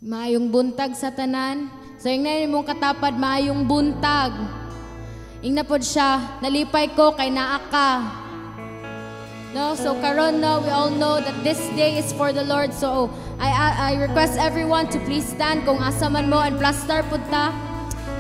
Maayong buntag sa tanan. So yung na mong katapad, maayong buntag. Ingna pod siya, nalipay ko kay naa ka. No, so karon no, we all know that this day is for the Lord. So I request everyone to please stand kung asa man mo and plaster pud ta.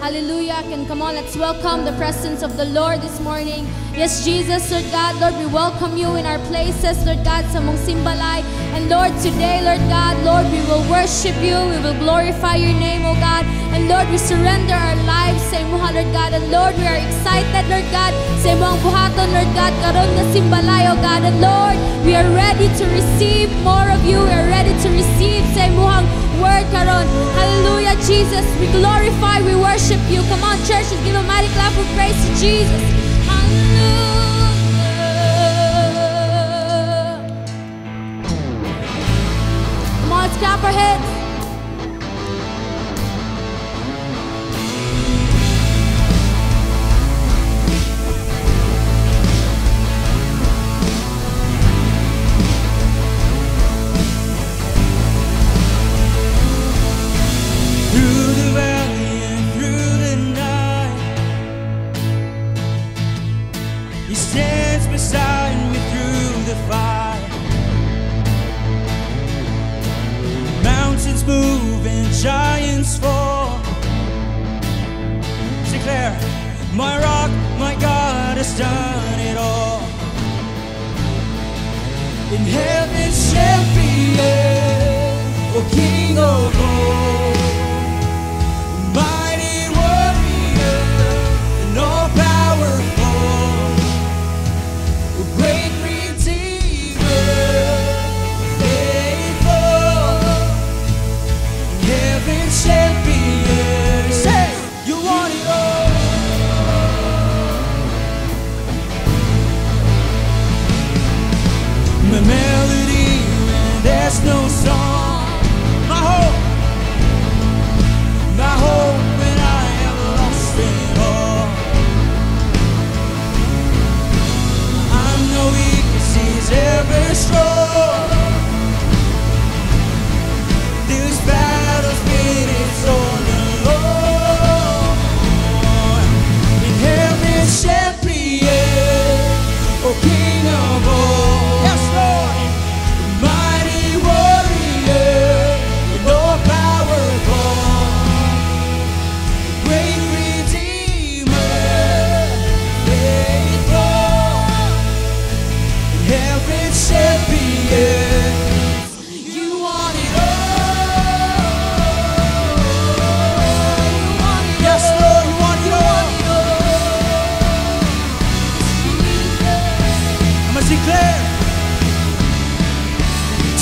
Hallelujah. Can come on, let's welcome the presence of the Lord this morning. Yes, Jesus, Lord God, Lord, we welcome you in our places, Lord God, sa mong simbalay. And Lord, today, Lord God, Lord, we will worship you, we will glorify your name, oh God. And Lord, we surrender our lives sa imo, Lord God. And Lord, we are excited, Lord God, sa imo ang buhaton, Lord God, karon nga simbalay, oh God. And Lord, we are ready to receive more of you. We are ready to receive sa imo ang word karon. Hallelujah, Jesus. We glorify, we worship you. Come on, church, let's give a mighty clap of praise to Jesus. Come on, let's clap our hands. Move and giants fall. Declare, my rock, my God has done it all. In heaven's champion, O King of all, mighty warrior, and all powerful, great redeemer. Champion, say you want it all. My melody, there's no song. My hope when I have lost it all. I'm no weakness, he's ever strong. This battle's been its own alone. In heaven's champion, O King of all. Yes, Lord. Mighty warrior, and all powerful, great redeemer, faithful. In heaven's champion.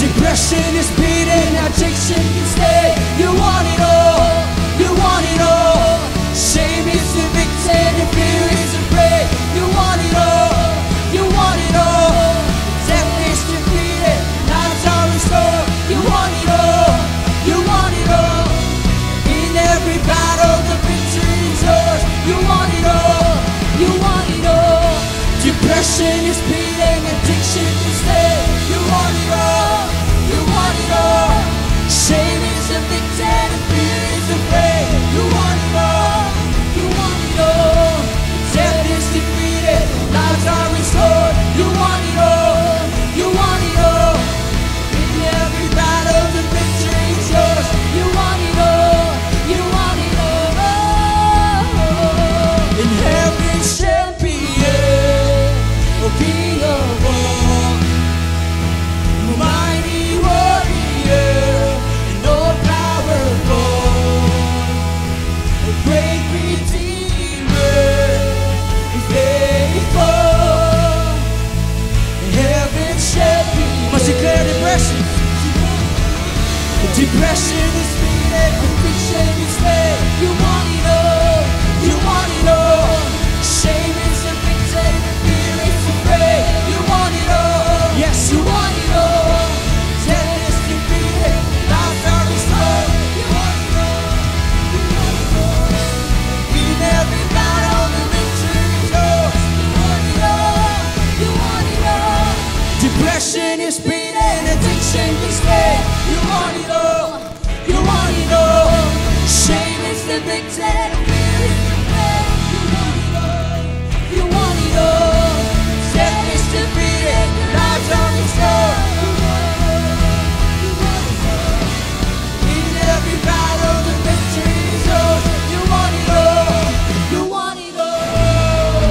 Depression is beating, addiction can stay. You want it all, you want it all. Shame is evicted and fear is afraid. You want it all, you want it all. Death is defeated, lives are restored. You want it all, you want it all. In every battle the victory is yours. You want it all, you want it all. Depression is beating, addiction can stay. You want it all, you want it all. Shame is evicted and fear is afraid. You want it all, you want it all. Death is defeated, lives are restored. You want it all, you want it all. In every battle the victory is yours. You want it all, you want it all. In heaven's champion, O King of all, mighty warrior, and all powerful, a great redeemer, and faithful, in heaven's champion. Must declare depression. Depression is beaten, addiction is dead. You want it all, you want it all. Shame is evicted, and fear is afraid. You want it all, yes, you want it all. Death is defeated, lives are restored. You want it all, you want it all. In every battle the victory is yours. You want it all, you want it all. Depression is beaten, addiction is dead. You want it all, you want it all. evicted, fear is afraid. You want it all. Death is defeated, life's on its own. In every battle, the victory is yours. You want it all. You want it all.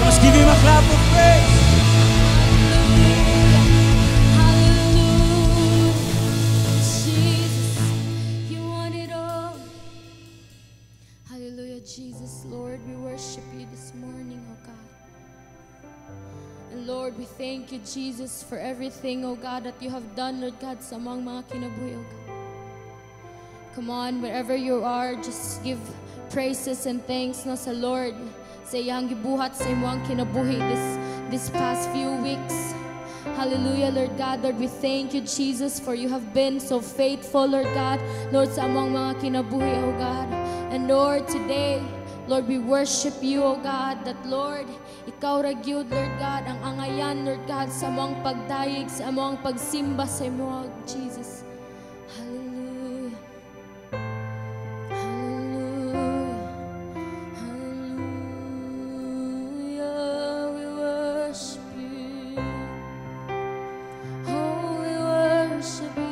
Let's give him a clap of praise. Hallelujah, Jesus. Lord, we worship you this morning, oh God. And Lord, we thank you, Jesus, for everything, oh God, that you have done, Lord God, sa mga kinabuhi, oh God. Come on, wherever you are, just give praises and thanks no sa Lord sa iyang gibuhat sa imong kinabuhi this past few weeks. Hallelujah, Lord God. Lord, we thank you, Jesus, for you have been so faithful, Lord God. Lord, sa among mga kinabuhi, oh God. And Lord, today, Lord, we worship you, oh God, that Lord, ikaw ra gyud, Lord God, ang angayan, Lord God, sa among pagdayeg, sa among pagsimba sa imo, Jesus. Hallelujah. Hallelujah. Hallelujah. We worship you. Oh, we worship you.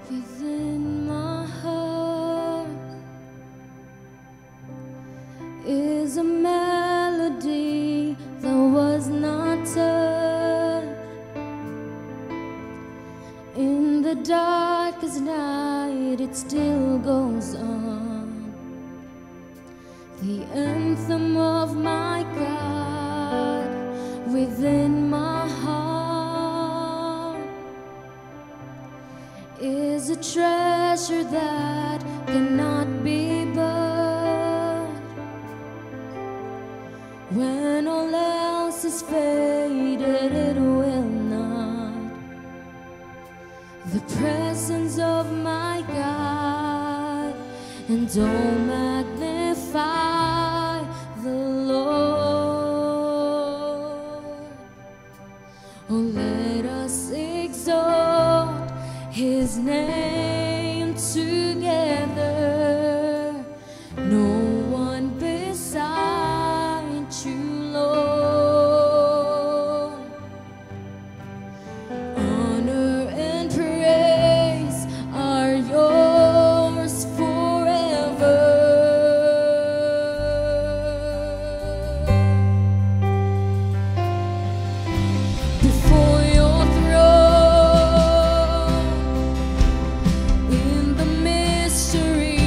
Within my heart is a melody that was not touched. In the darkest night, it still goes on. The anthem of my God within my heart is a treasure that cannot be bought. When all else is faded, it will not. The presence of my God, and oh, magnify the Lord. Oh, let us exalt His name together. No one beside you, Lord. Honor and praise are yours forever. Before your throne, in the mystery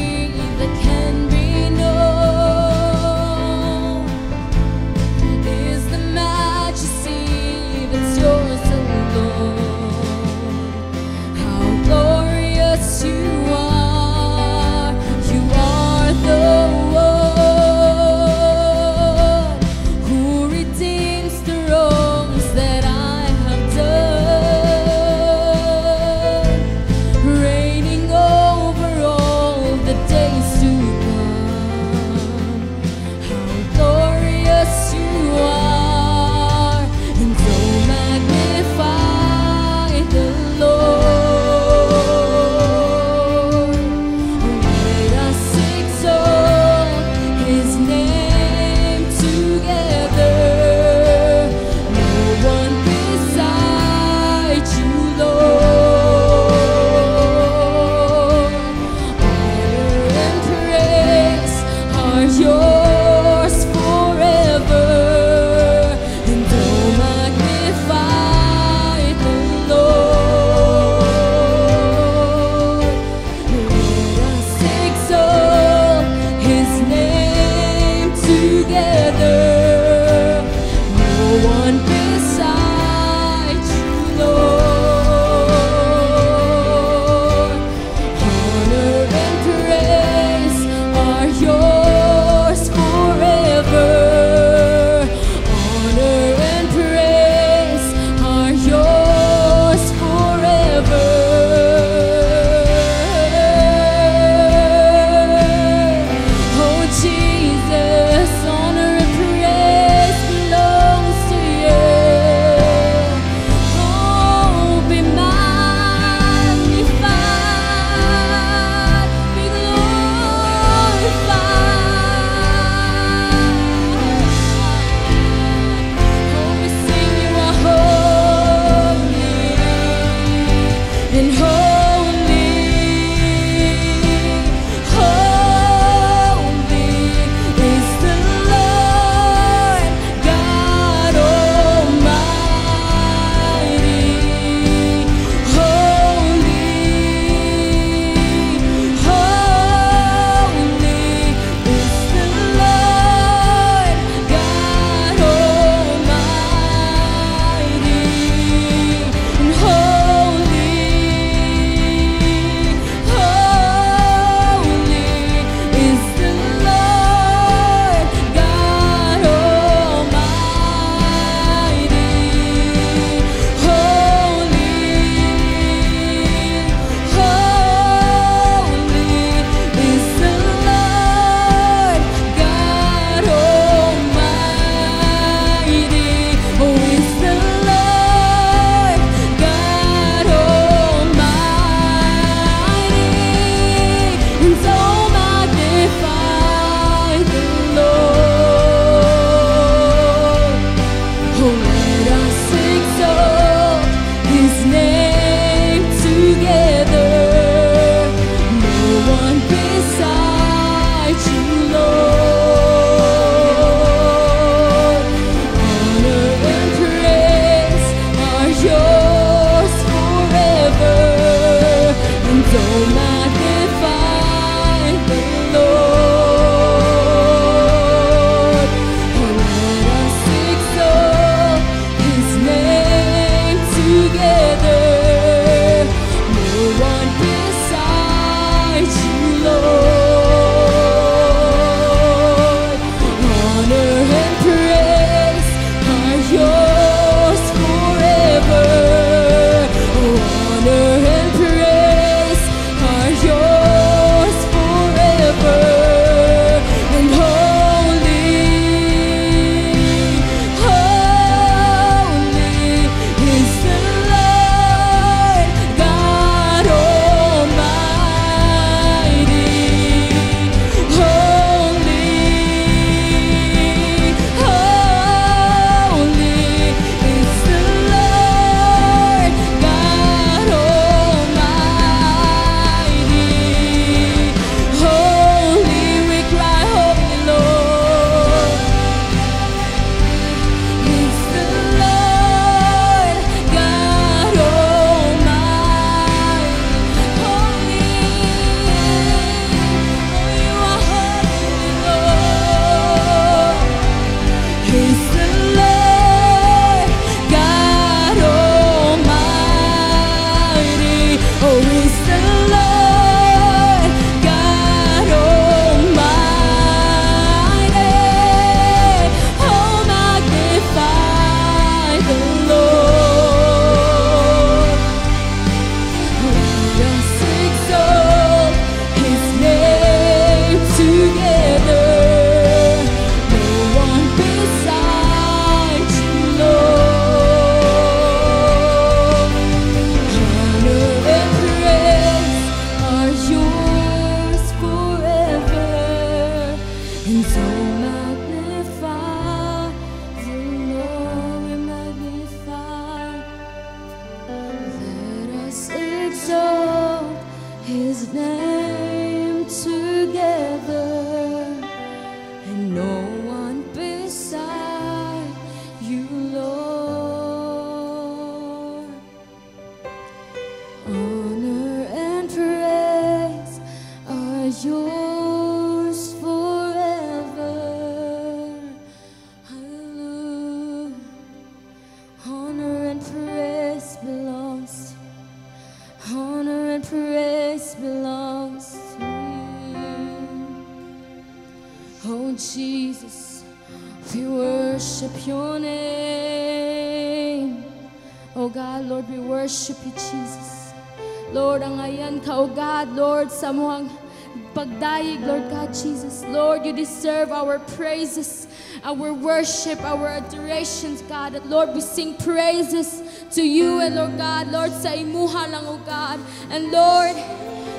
magnify the Lord. Oh, let us exalt His name together. No one beside you, Lord. Honor and praise are yours forever. Oh, honor and praise are yours forever. And holy, holy is the Lord God Almighty. Holy, holy is the Lord God Almighty. Holy, we cry, holy Lord. It's the Lord God Almighty. Holy, oh, you are holy, Lord. It's the Lord God Almighty. Oh, it's the Lord God Almighty. Oh, magnify the Lord. Let us exalt His name together. No one beside you, Lord. Honor and praise are yours forever. And so magnify the Lord, we magnify. Let us exalt His name together, and no one beside you, Lord. Honor and praise are yours forever. Hallelujah. Honor and praise belongs to you. Honor and praise belongs to you. Oh Jesus, we worship your name. Oh God, Lord, we worship you, Jesus. Lord, ang ayan ka, oh God, Lord, sa muhang pagdayig, Lord God, Jesus. Lord, you deserve our praises, our worship, our adorations, God. And Lord, we sing praises to you, and Lord God, Lord, sa imuha lang, oh God. And Lord,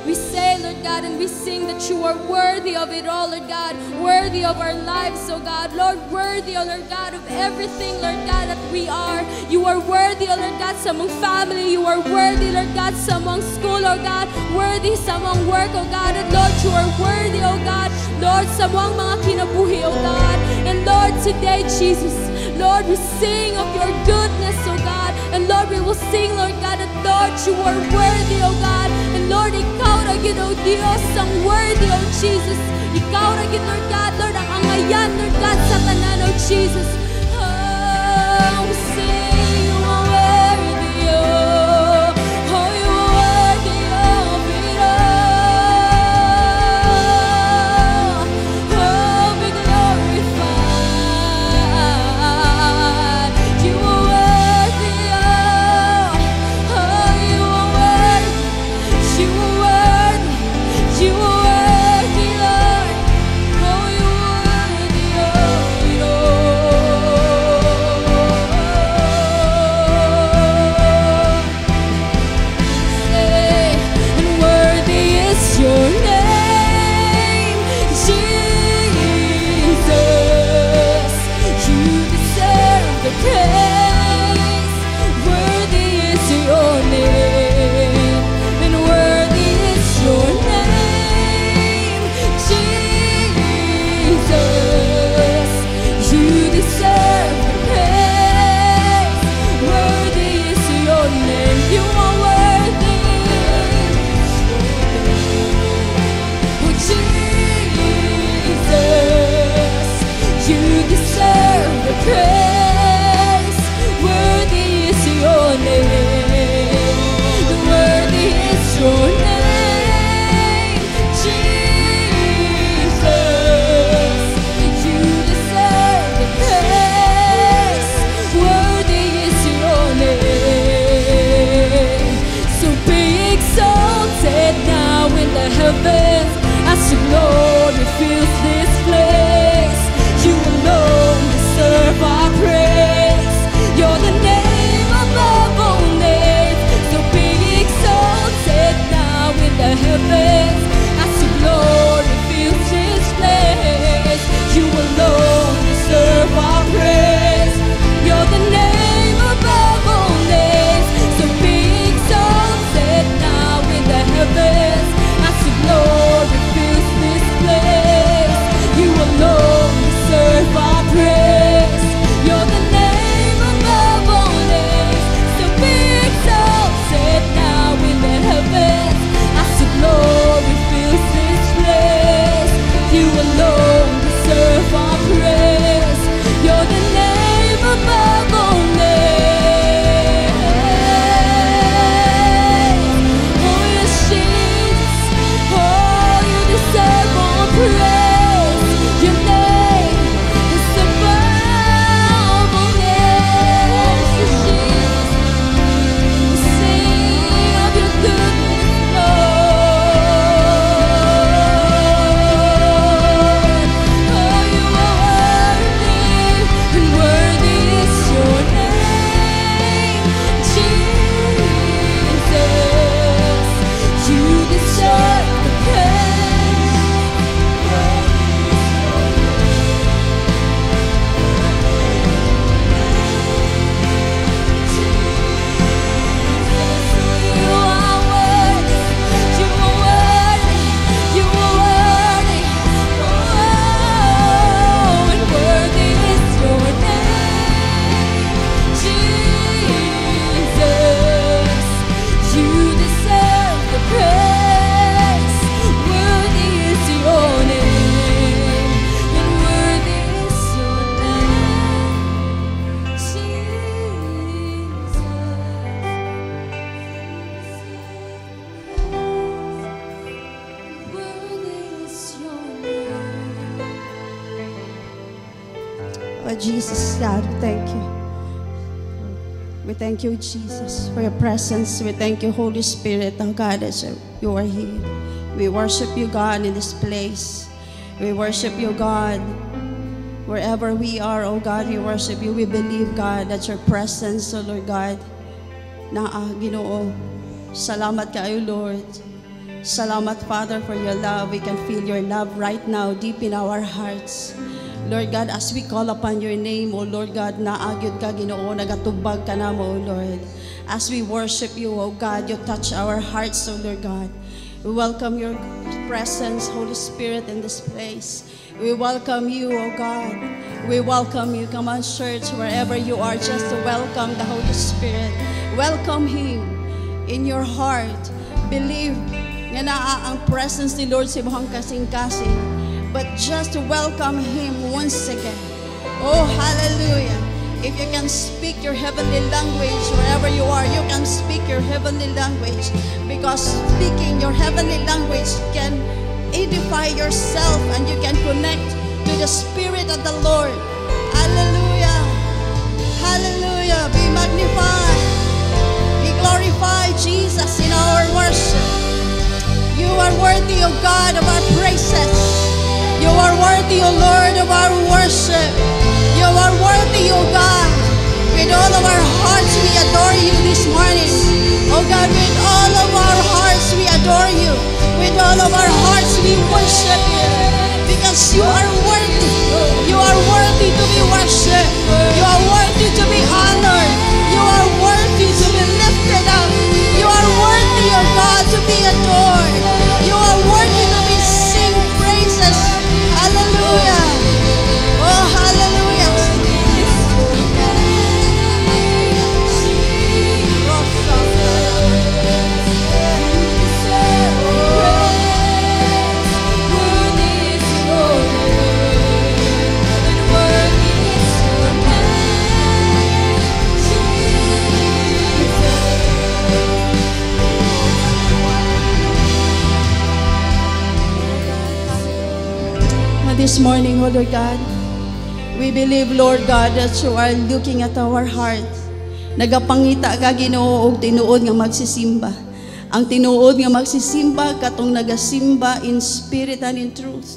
we say, Lord God, and we sing that you are worthy of it all, Lord God, worthy of our lives, oh God, Lord, worthy, oh Lord God, of everything, Lord God, that we are. You are worthy, oh Lord God, sa among family. You are worthy, Lord God, sa among school, oh God, worthy sa among work, oh God, and Lord, you are worthy, oh God, Lord, sa among mga kinabuhi, oh God. And Lord, today, Jesus, Lord, we sing of your goodness, oh God, and Lord, we will sing, Lord God, that Lord, you are worthy, oh God, and Lord, ikaw ra gid, oh Dios, ang worthy, oh Jesus. Ikaw ra gid, Lord God, Lord, ang angayan, Lord God, sa tanan, oh Jesus. Oh, we sing, you are worthy, oh, oh, you are worthy of it all. Oh, be glorified. You are worthy, oh, oh, you are worthy. You are worthy, you are worthy, Lord. Oh, you are worthy, oh, heavens as your glory fills this place. You alone deserve our praise. You're the name above all names, so be exalted now in the heavens as your glory fills this place. You alone deserve our praise. You're the name above all names, so be exalted now in the heavens as your glory fills this place. You alone deserve our praise. You're the name above all names, so be exalted now in the heavens as your glory fills this place. You alone deserve our praise. You're the name above all names. Oh yes, Jesus. Oh, you deserve all praise. Your name is above all names. Jesus, we sing of your goodness, Lord. Oh, you are worthy, and worthy is your name, Jesus. You deserve the praise. You are worthy, you are worthy, you are worthy. Oh, and worthy is your name, Jesus. You deserve the praise. Worthy is your name, and worthy is your name, Jesus. Worthy is your name. Oh, Jesus, God, thank you. We thank you, Jesus, for your presence. We thank you, Holy Spirit, oh God, as you are here. We worship you, God, in this place. We worship you, God. Wherever we are, oh God, we worship you. We believe, God, that your presence, oh Lord God, na Ginoo. Salamat kayo, Lord. Salamat, Father, for your love. We can feel your love right now deep in our hearts. Lord God, as we call upon your name, O Lord God, naagyod ka, Ginoo, nagatubag ka na mo, O Lord. As we worship you, O God, you touch our hearts, O Lord God. We welcome your presence, Holy Spirit, in this place. We welcome you, O God. We welcome you. Come on, church, wherever you are, just to welcome the Holy Spirit. Welcome Him in your heart. Believe nga naa ang presence ni Lord sa imong kasing-kasing. But just to welcome Him once again. Oh, hallelujah. If you can speak your heavenly language, wherever you are, you can speak your heavenly language. Because speaking your heavenly language can edify yourself and you can connect to the Spirit of the Lord. Hallelujah. Hallelujah. Be magnified. Be glorified, Jesus, in our worship. You are worthy, O God, of our praises. You are worthy, O Lord, of our worship. You are worthy, O God. With all of our hearts, we adore you this morning. O God, with all of our hearts, we adore you. With all of our hearts, we worship you. Because you are worthy. You are worthy to be worshipped. You are worthy to be honored. You are worthy to be lifted up. You are worthy, O God, to be adored. You are worthy to be sing praises. Hallelujah. Oh, hallelujah. This morning, oh Lord God, we believe, Lord God, that you are looking at our heart. Nagapangita ka, Ginoo, og tinuod nga magsisimba. ang tinuod nga magsisimba katong nagasimba in spirit and in truth.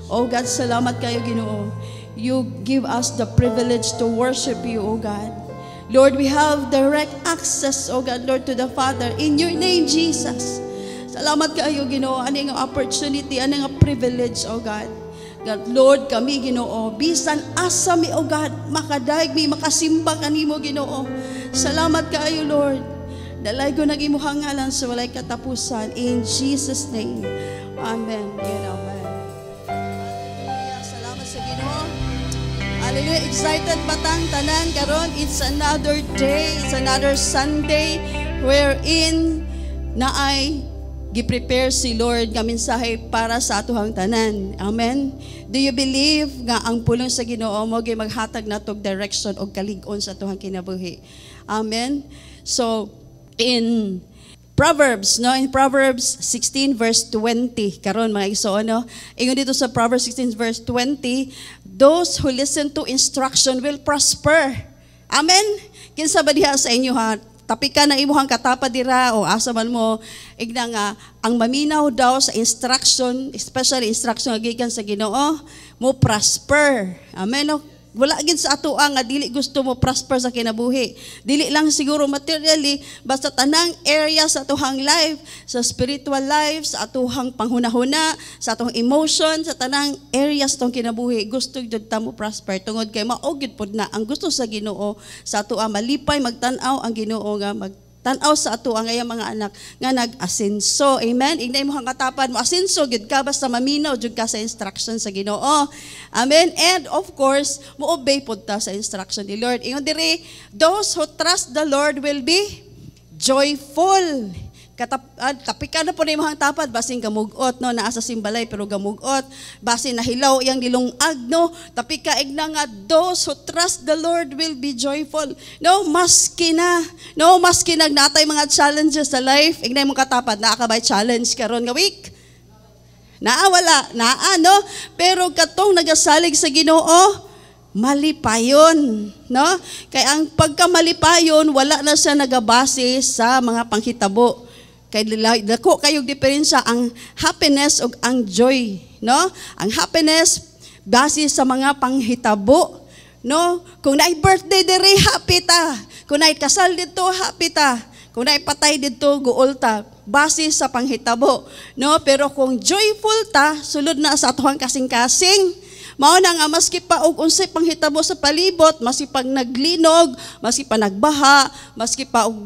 Oh God, salamat kayo Ginoo. You give us the privilege to worship you, oh God. Lord, we have direct access, oh God, Lord, to the Father. In your name, Jesus. Salamat kayo, Ginoo. Ano yung opportunity, ano yung privilege, oh God. God, Lord, kami, Ginoo. Bisan asa mi, oh God, makadaig mi, makasimba kanimo, Ginoo. Salamat kayo, Lord. Dalay ko nag-imuhang ngalan sa walay katapusan. In Jesus' name. Amen. Amen. Salamat sa Ginoo. Hallelujah. Excited batang tanan karon. It's another day. It's another Sunday wherein na ay gi-prepare si Lord nga mensahe para sa atuhang tanan. Amen. Do you believe nga ang pulong sa Ginoo mo gyud maghatag natog direction og kalig-on sa atuhang kinabuhi? Amen. So in Proverbs, no, in Proverbs 16 verse 20, karon mga igsoon, no, ingon dito sa Proverbs 16 verse 20, those who listen to instruction will prosper. Amen. Kinsa ba diha sa inyo ha? Tapika na imuhang katapa dira o asa man mo igna nga ang maminaw daw sa instruction, especially instruction nga gikan sa Ginoo, mo prosper. Amen. No? Wala gid sa ato nga dili gusto mo prosper sa kinabuhi. Dili lang siguro materially, basta tanang area sa atuhang life, sa spiritual life, sa atuhang panghunahuna, sa atong emotion, sa tanang areas tong kinabuhi, gusto jud ta mo prosper tungod kay mao gid pod na ang gusto sa Ginoo sa ato malipay magtan-aw ang Ginoo nga tanaw sa ato ang ayang mga anak nga nag-asenso. Amen. Ignay mo hang katapan mo asenso gid ka basta maminaw jud ka sa instruction sa Ginoo. Amen. And of course, mo-obey pod ta sa instruction ni Lord. Ingon diri, those who trust the Lord will be joyful. Kapika na po na yung mga tapad, basin gamugot, no, naasa simbalay pero gamugot, basin nahilaw iyang dilungag, no, tapika igna nga, those who trust the Lord will be joyful. No, maski nagnatay mga challenges sa life, ignay mong katapad, naakabay challenge karon nga week. Naawala, no, pero katong nagasalig sa Ginoo, malipayon, no? Kaya ang pagkamalipayon, wala na siya nagabase sa mga panghitabo. Kay dako kayong diferensya ang happiness ug ang joy, no? Ang happiness base sa mga panghitabo, no? Kung naay birthday diri, happy ta. Kung naay kasal dito, happy ta. Kung naay patay dito, guol ta. Base sa panghitabo, no? Pero kung joyful ta, sulod na sa atuhang kasing-kasing, mao na nga maski pa og unsay panghitabo sa palibot, maski pag naglinog, maski pa nagbaha, maski pa og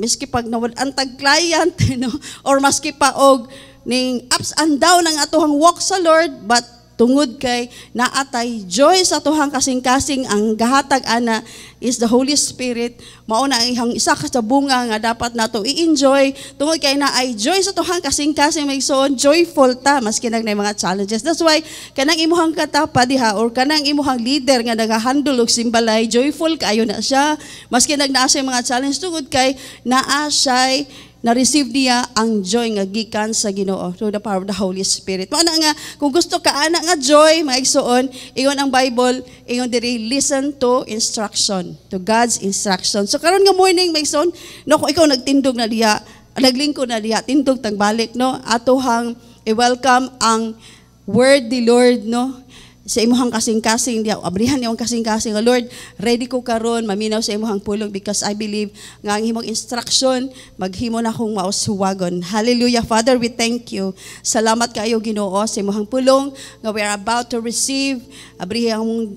maski pag nawad-an tag client, no? Or maski pa og ning ups and down ang atuhang walk sa Lord, but tungod kay naatay joy sa atuhang kasing-kasing, ang gahatag ana is the Holy Spirit. Mao na ang isa ka sa bunga nga dapat nato i-enjoy tungod kay naay joy sa atuhang kasing-kasing, maigsoon joyful ta maski nag mga challenges. That's why kanang imuhang katapa diha or kanang imuhang leader nga nagahandle og simbalay, joyful kaayo na siya maski nagnaa siya mga challenge tungod kay naa siya na-receive niya ang joy nga gikan sa Ginoo through the power of the Holy Spirit. Mao na nga kung gusto ka ana nga joy, mga igsoon, ingon ang Bible, ingon diri listen to instruction, to God's instruction. So karon nga morning, mga igsoon, no, kung ikaw nagtindog na diha, naglingkod na diha, tindog tag balik, no, atohang i-welcome ang word di Lord, no, sa imuhang kasing-kasing, abrihan niyong kasing-kasing, Lord, ready ko karon maminaw sa imuhang pulong because I believe nga ang imong instruction, maghimo na akong mausuwagon. Hallelujah. Father, we thank you. Salamat kayo, Ginoo, sa imuhang pulong nga we are about to receive. Abrihan mong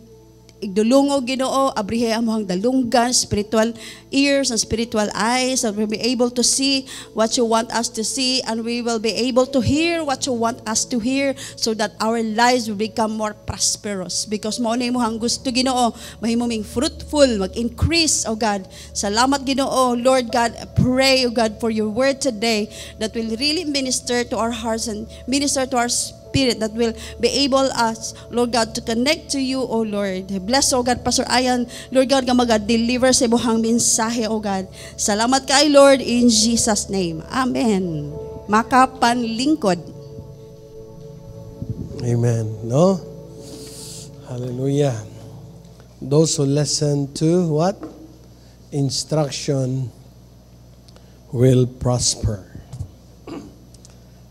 igdulungo, Ginoo, abrihe among dalunggan, spiritual ears and spiritual eyes, that we'll be able to see what you want us to see, and we will be able to hear what you want us to hear, so that our lives will become more prosperous. Because mo na imong gusto, Ginoo, mahimuming fruitful, mag-increase, oh God. Salamat, Ginoo. Lord God, I pray, oh God, for your word today that will really minister to our hearts and minister to our spirit, that will be able us, Lord God, to connect to you, O Lord. Bless, O God, Pastor Ayan, Lord God, nga mag-deliver sa ibuhang mensahe, O God. Salamat kay Lord, in Jesus' name. Amen. Makapanlingkod. Amen. No? Hallelujah. Those who listen to what? Instruction will prosper.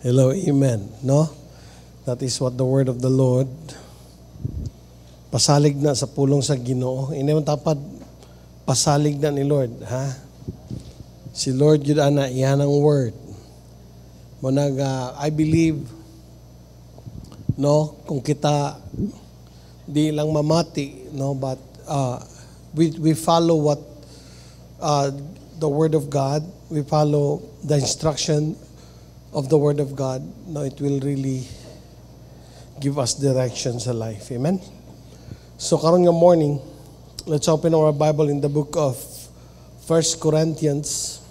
Hello, amen. No? That is what the word of the Lord. Pasalig na sa pulong sa Ginoo. Ini man tapad pasalig na ni Lord, ha? Si Lord yun ana, iyan ang word. Munag, I believe, no, kung kita di lang mamati, no, but we follow what the word of God, we follow the instruction of the word of God, no, it will really give us direction sa life. Amen? So karon nga morning, let's open our Bible in the book of 1 Corinthians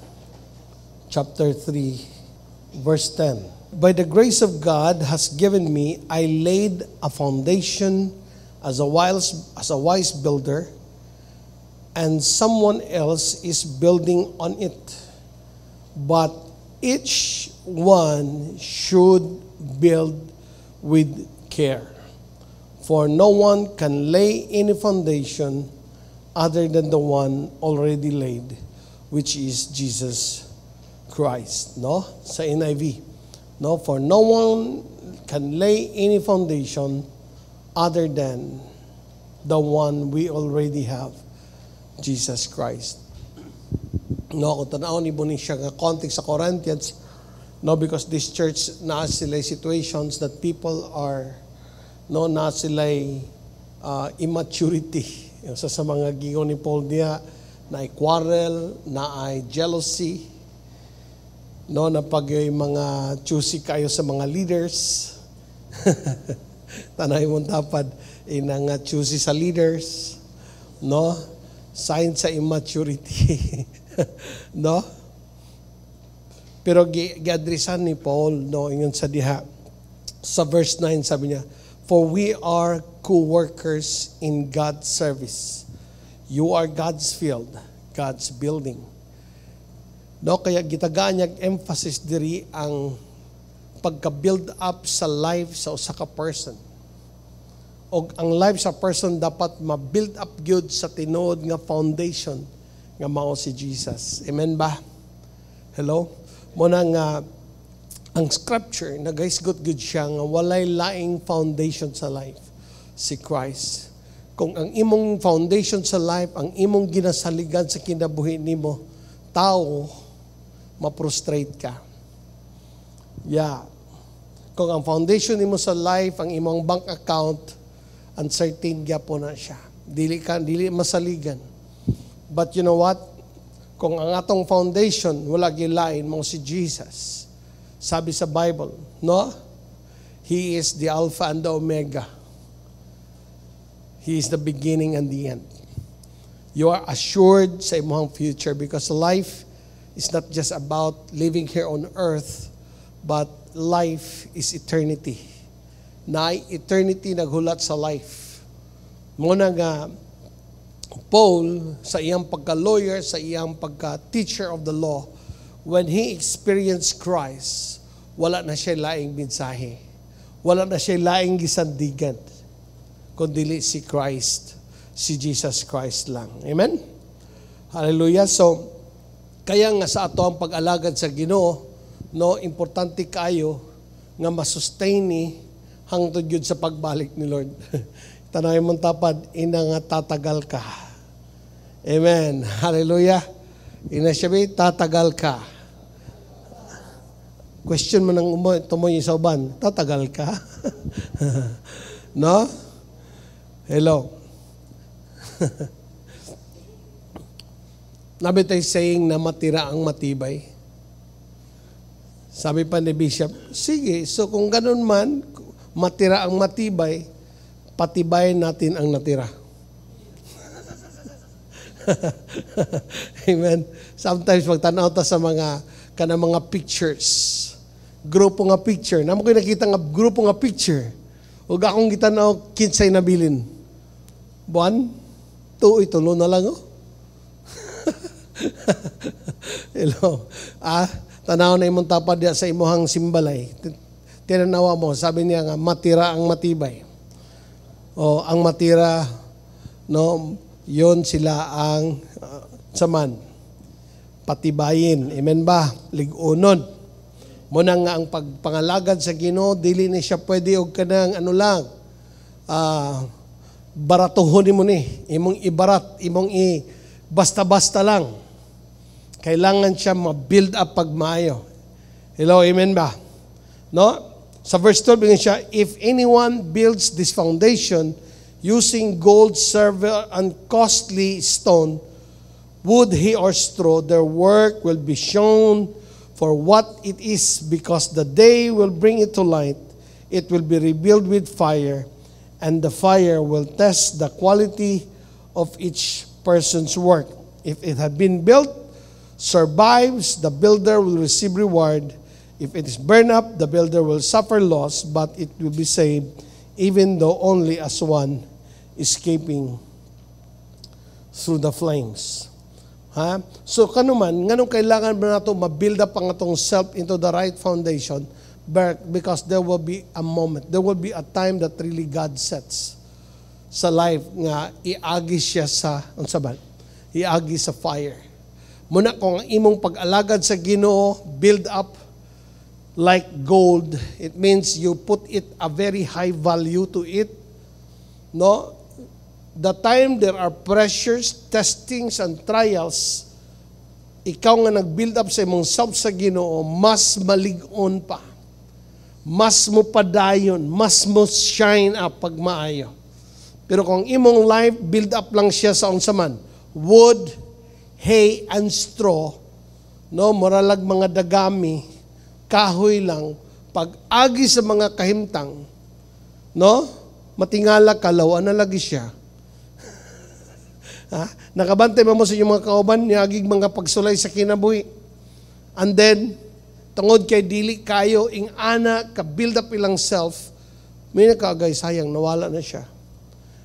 chapter 3, verse 10. By the grace of God has given me, I laid a foundation as a wise builder, and someone else is building on it. But each one should build with care. For no one can lay any foundation other than the one already laid, which is Jesus Christ. No? Sa NIV. No? For no one can lay any foundation other than the one we already have, Jesus Christ. No, kung tanawon ni Bonin siya nga context sa Corinthians, no, because this church na sila situations that people are, no, na sila immaturity. Sa mga gigon ni Paul niya, na ay quarrel, na ay jealousy, no, na pag mga choosy kayo sa mga leaders, tanay mong tapad, inang choosy sa leaders, no, sign sa immaturity. No? Pero gi-addressan ni Paul, no, ingon sa diha. Sa verse 9 sabi niya, for we are co-workers in God's service. You are God's field, God's building. No, kaya gitagaan niya emphasis diri ang pagka-build up sa life sa usa ka person. Og ang life sa person dapat ma-build up gyud sa tinuod nga foundation nga mao si Jesus. Amen ba? Hello? Muna nga ang scripture nagaisgot gud siya nga walay laing foundation sa life, si Christ. Kung ang imong foundation sa life, ang imong ginasaligan sa kinabuhi nimo, tao, ma-frustrate ka. Yeah. Kung ang foundation nimo sa life, ang imong bank account, uncertain gyapon na siya. Dili masaligan. But you know what? Kung ang atong foundation wala gilain mo si Jesus. Sabi sa Bible, no? He is the Alpha and the Omega. He is the beginning and the end. You are assured sa imong future because life is not just about living here on earth, but life is eternity. Na eternity naghulat sa life. Muna nga Paul, sa iyang pagka-lawyer, sa iyang pagka-teacher of the law, when he experienced Christ, wala na siya laing mensahe. Wala na siya laing gisandigan. Kundi si Christ, si Jesus Christ lang. Amen? Hallelujah. So, kaya nga sa ato ang pag-alagad sa Ginoo, no, importante kayo nga masustain ni hangtod yun sa pagbalik ni Lord. Tanay mong tapad, ina nga tatagal ka. Amen. Hallelujah. Ina siya tatagal ka. Question mo nang tumoy sa uban, tatagal ka? No? Hello. Nabitay saying na matira ang matibay. Sabi pa ni Bishop, sige, so kung ganun man, matira ang matibay, patibayin natin ang natira. Amen. Sometimes magtanaw ta sa mga pictures. Grupo nga picture. Namo koy nakita nga grupo nga picture. Ug akong gitanaw kinsay nabilin. Buwan, tuoy tulo na lang oh. Hello. Tanaw na imong tapad diya sa imuhang simbalay. Tinanawa mo, sabi niya nga matira ang matibay. O ang matira, no, yon sila ang saman. patibayin. Amen ba? Ligunon. Muna nga ang pagpangalagad sa Ginoo, dili ni siya pwede og kanang baratuhon mo ni, imong ibarat, basta-basta lang. Kailangan siya ma-build up pagmaayo. Hello, amen ba? No? Sa verse 12, bigyan siya, if anyone builds this foundation using gold, silver, and costly stone, wood, hay, or straw, their work will be shown for what it is, because the day will bring it to light. It will be revealed with fire, and the fire will test the quality of each person's work. If it had been built, survives, the builder will receive reward. If it is burned up, the builder will suffer loss, but it will be saved, even though only as one escaping through the flames. Ha? So kanuman, nganong kailangan ba nato ma-build up ang atong self into the right foundation? Because there will be a moment, there will be a time that really God sets sa life nga iagi siya sa iagi sa fire. Muna kung ang imong pag-alagad sa Ginoo, build up like gold, it means you put it a very high value to it. No? The time there are pressures, testings, and trials, ikaw nga nag-build up sa imong self sa Ginoo, mas malig-on pa. Mas mo padayon, mas mo shine up pag maayo. Pero kung imong life, build up lang siya sa unsaman, wood, hay, and straw, no, moralag mga dagami, kahoy lang, pag-agi sa mga kahimtang, no, matingala kalaw, na lagi siya. Ha? Nakabantay mo sa inyong mga kauban, niyagig mga pagsulay sa kinabuhi. And then, tungod kay dili kayo, ing ana, ka-build up ilang self, may nakagay, sayang, nawala na siya.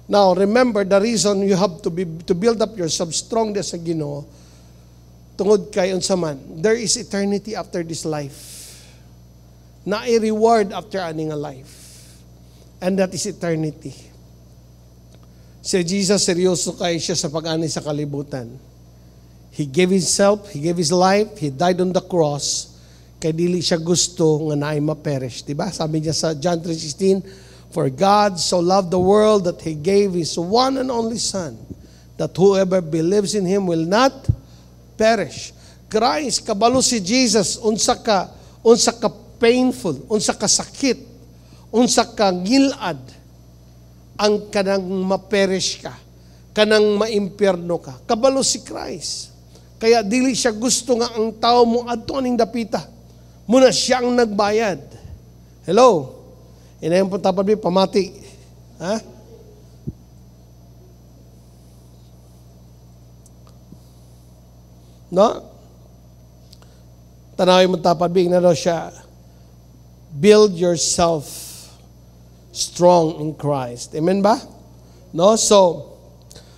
Now, remember, the reason you have to build up yourself strong sa Ginoo, tungod kay unsaman, there is eternity after this life. Na i-reward after aning a life. And that is eternity. Si Jesus, seryoso kay siya sa pag-ani sa kalibutan. He gave Himself, He gave His life, He died on the cross, kay dili siya gusto nga naay ma-perish. Diba? Sabi niya sa John 3:16, for God so loved the world that He gave His one and only Son, that whoever believes in Him will not perish. Christ, kabalo si Jesus, unsa ka painful, unsa ka sakit, unsa ka ngilad, ang kanang ma-perish ka, kanang ma-impyerno ka. Kabalo si Christ. Kaya dili siya gusto nga ang tao mo adto aning dapita. Muna siya ang nagbayad. Hello? Inayon po tapad pamati. Ha? No? Tanawin mo tapad na daw siya. Build yourself strong in Christ. Amen ba? No? So,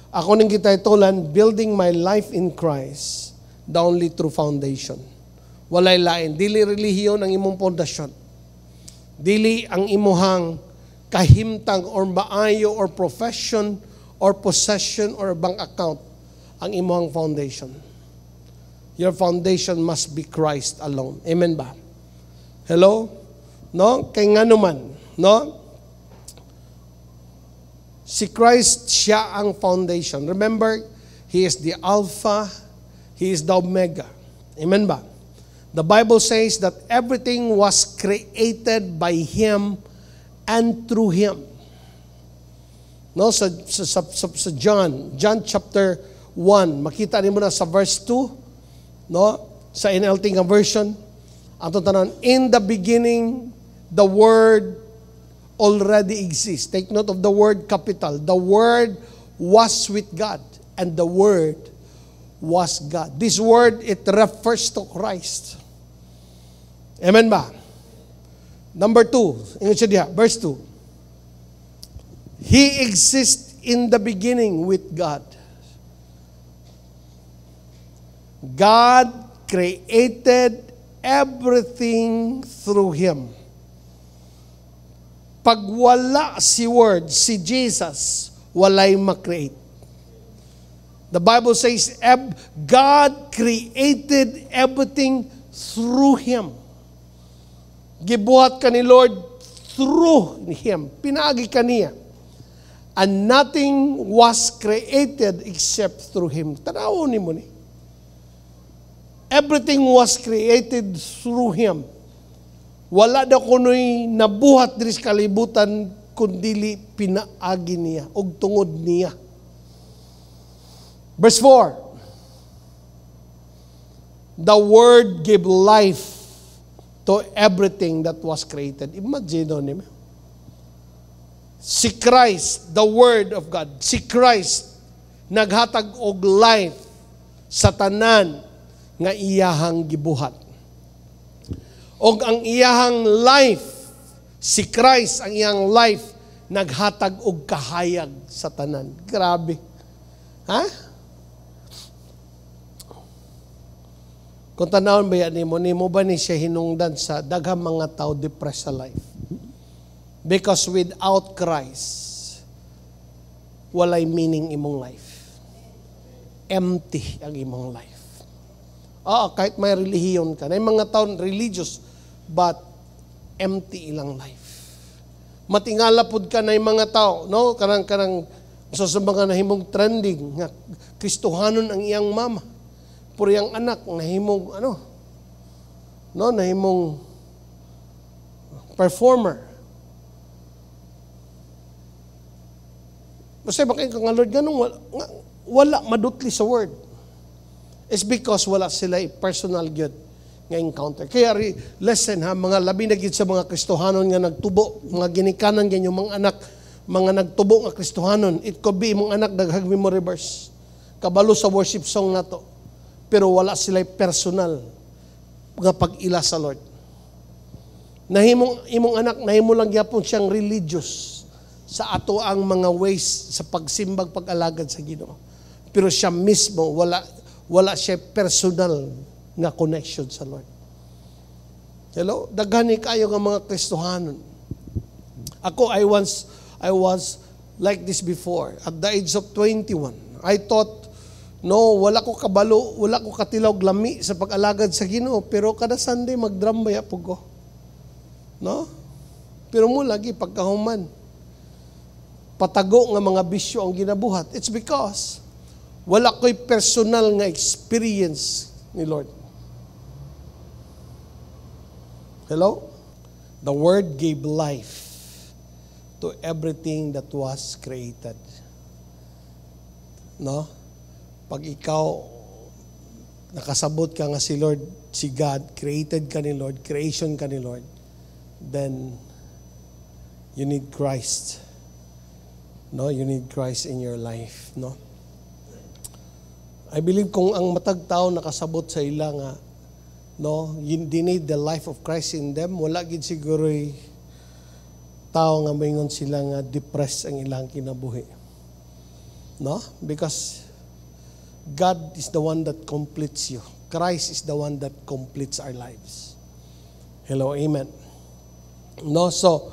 ako ning gitaytolan, building my life in Christ, the only true foundation. Walay lain. Dili relihiyon ang imong pundasyon. Dili ang imuhang kahimtang or maayo or profession or possession or bank account ang imuhang foundation. Your foundation must be Christ alone. Amen ba? Hello? No? Kay nga naman, no? Si Christ, siya ang foundation. Remember, He is the Alpha, He is the Omega. Amen ba? The Bible says that everything was created by Him and through Him. No, sa John chapter 1, makita niyo na sa verse 2, no? Sa NLT nga version, ato tanan, in the beginning, the Word already exists. Take note of the word capital. The Word was with God, and the Word was God. This word, it refers to Christ. Amen ba? Number 2, ingat siya diha, verse 2. He exists in the beginning with God. God created everything through Him. Pag wala si Word, si Jesus, walay makreate. The Bible says God created everything through Him. Gibuhat ka ni Lord through Him. Pinaagi ka niya. And nothing was created except through Him. Tanawon mo ni. Everything was created through Him. Wala na kuno'y nabuhat diri sa kalibutan kundili pinaagi niya og tungod niya. Verse 4. The Word gave life to everything that was created. Imagine niyo. Si Christ, the Word of God, si Christ naghatag og life sa tanan nga iyahang gibuhat. Og ang iyahang life, si Christ, ang iyang life, naghatag og kahayag sa tanan. Grabe. Ha? Kung tanawon ba yan nimo ba ni siya hinungdan sa daghang mga tao depressed sa life? Because without Christ, walay meaning imong life. Empty ang imong life. Kahit may relihiyon ka. Na mga taon religious, but empty ilang life. Matingala pud ka na mga tao, no? Kanang sa mga nahimong trending, nga Kristohanon ang iyang mama. Puro yung anak, nahimong, nahimong performer. Kasi bakit nga Lord, ganun, wala madutli sa word. It's because wala sila personal good nga encounter. Kaya listen ha, mga labi na gid sa mga Kristohanon nga nagtubo, mga ginikanan ganyan yung mga anak, mga nagtubo nga Kristohanon. It could be mong anak daghag memory verse. Kabalo sa worship song na to. Pero wala sila personal nga pag-ila sa Lord. Imong anak, nahimo lang gyapon siyang religious sa ato ang mga ways sa pagsimbag, pag-alagad sa Ginoo. Pero siya mismo, wala siya personal nga connection sa Lord. Hello? Daghani kayo nga mga Kristohanon. Ako, I was like this before. At the age of 21, I thought, wala ko kabalo, wala ko katilaw lami sa pag-alagad sa Ginoo, pero kada Sunday magdrambaya po ko. No? Pero mo lagi pagkahuman, patago nga mga bisyo ang ginabuhat. It's because wala ko'y personal nga experience ni Lord. Hello? The Word gave life to everything that was created. No? Pag ikaw nakasabot ka nga si Lord, si God, created ka ni Lord, creation ka ni Lord, then you need Christ. No? You need Christ in your life. No? I believe kung ang matag tao nakasabot sa ila nga, they need the life of Christ in them, wala gid siguro'y tao nga maingon sila nga depressed ang ilang kinabuhi. No? Because God is the one that completes you. Christ is the one that completes our lives. Hello, amen. No, so,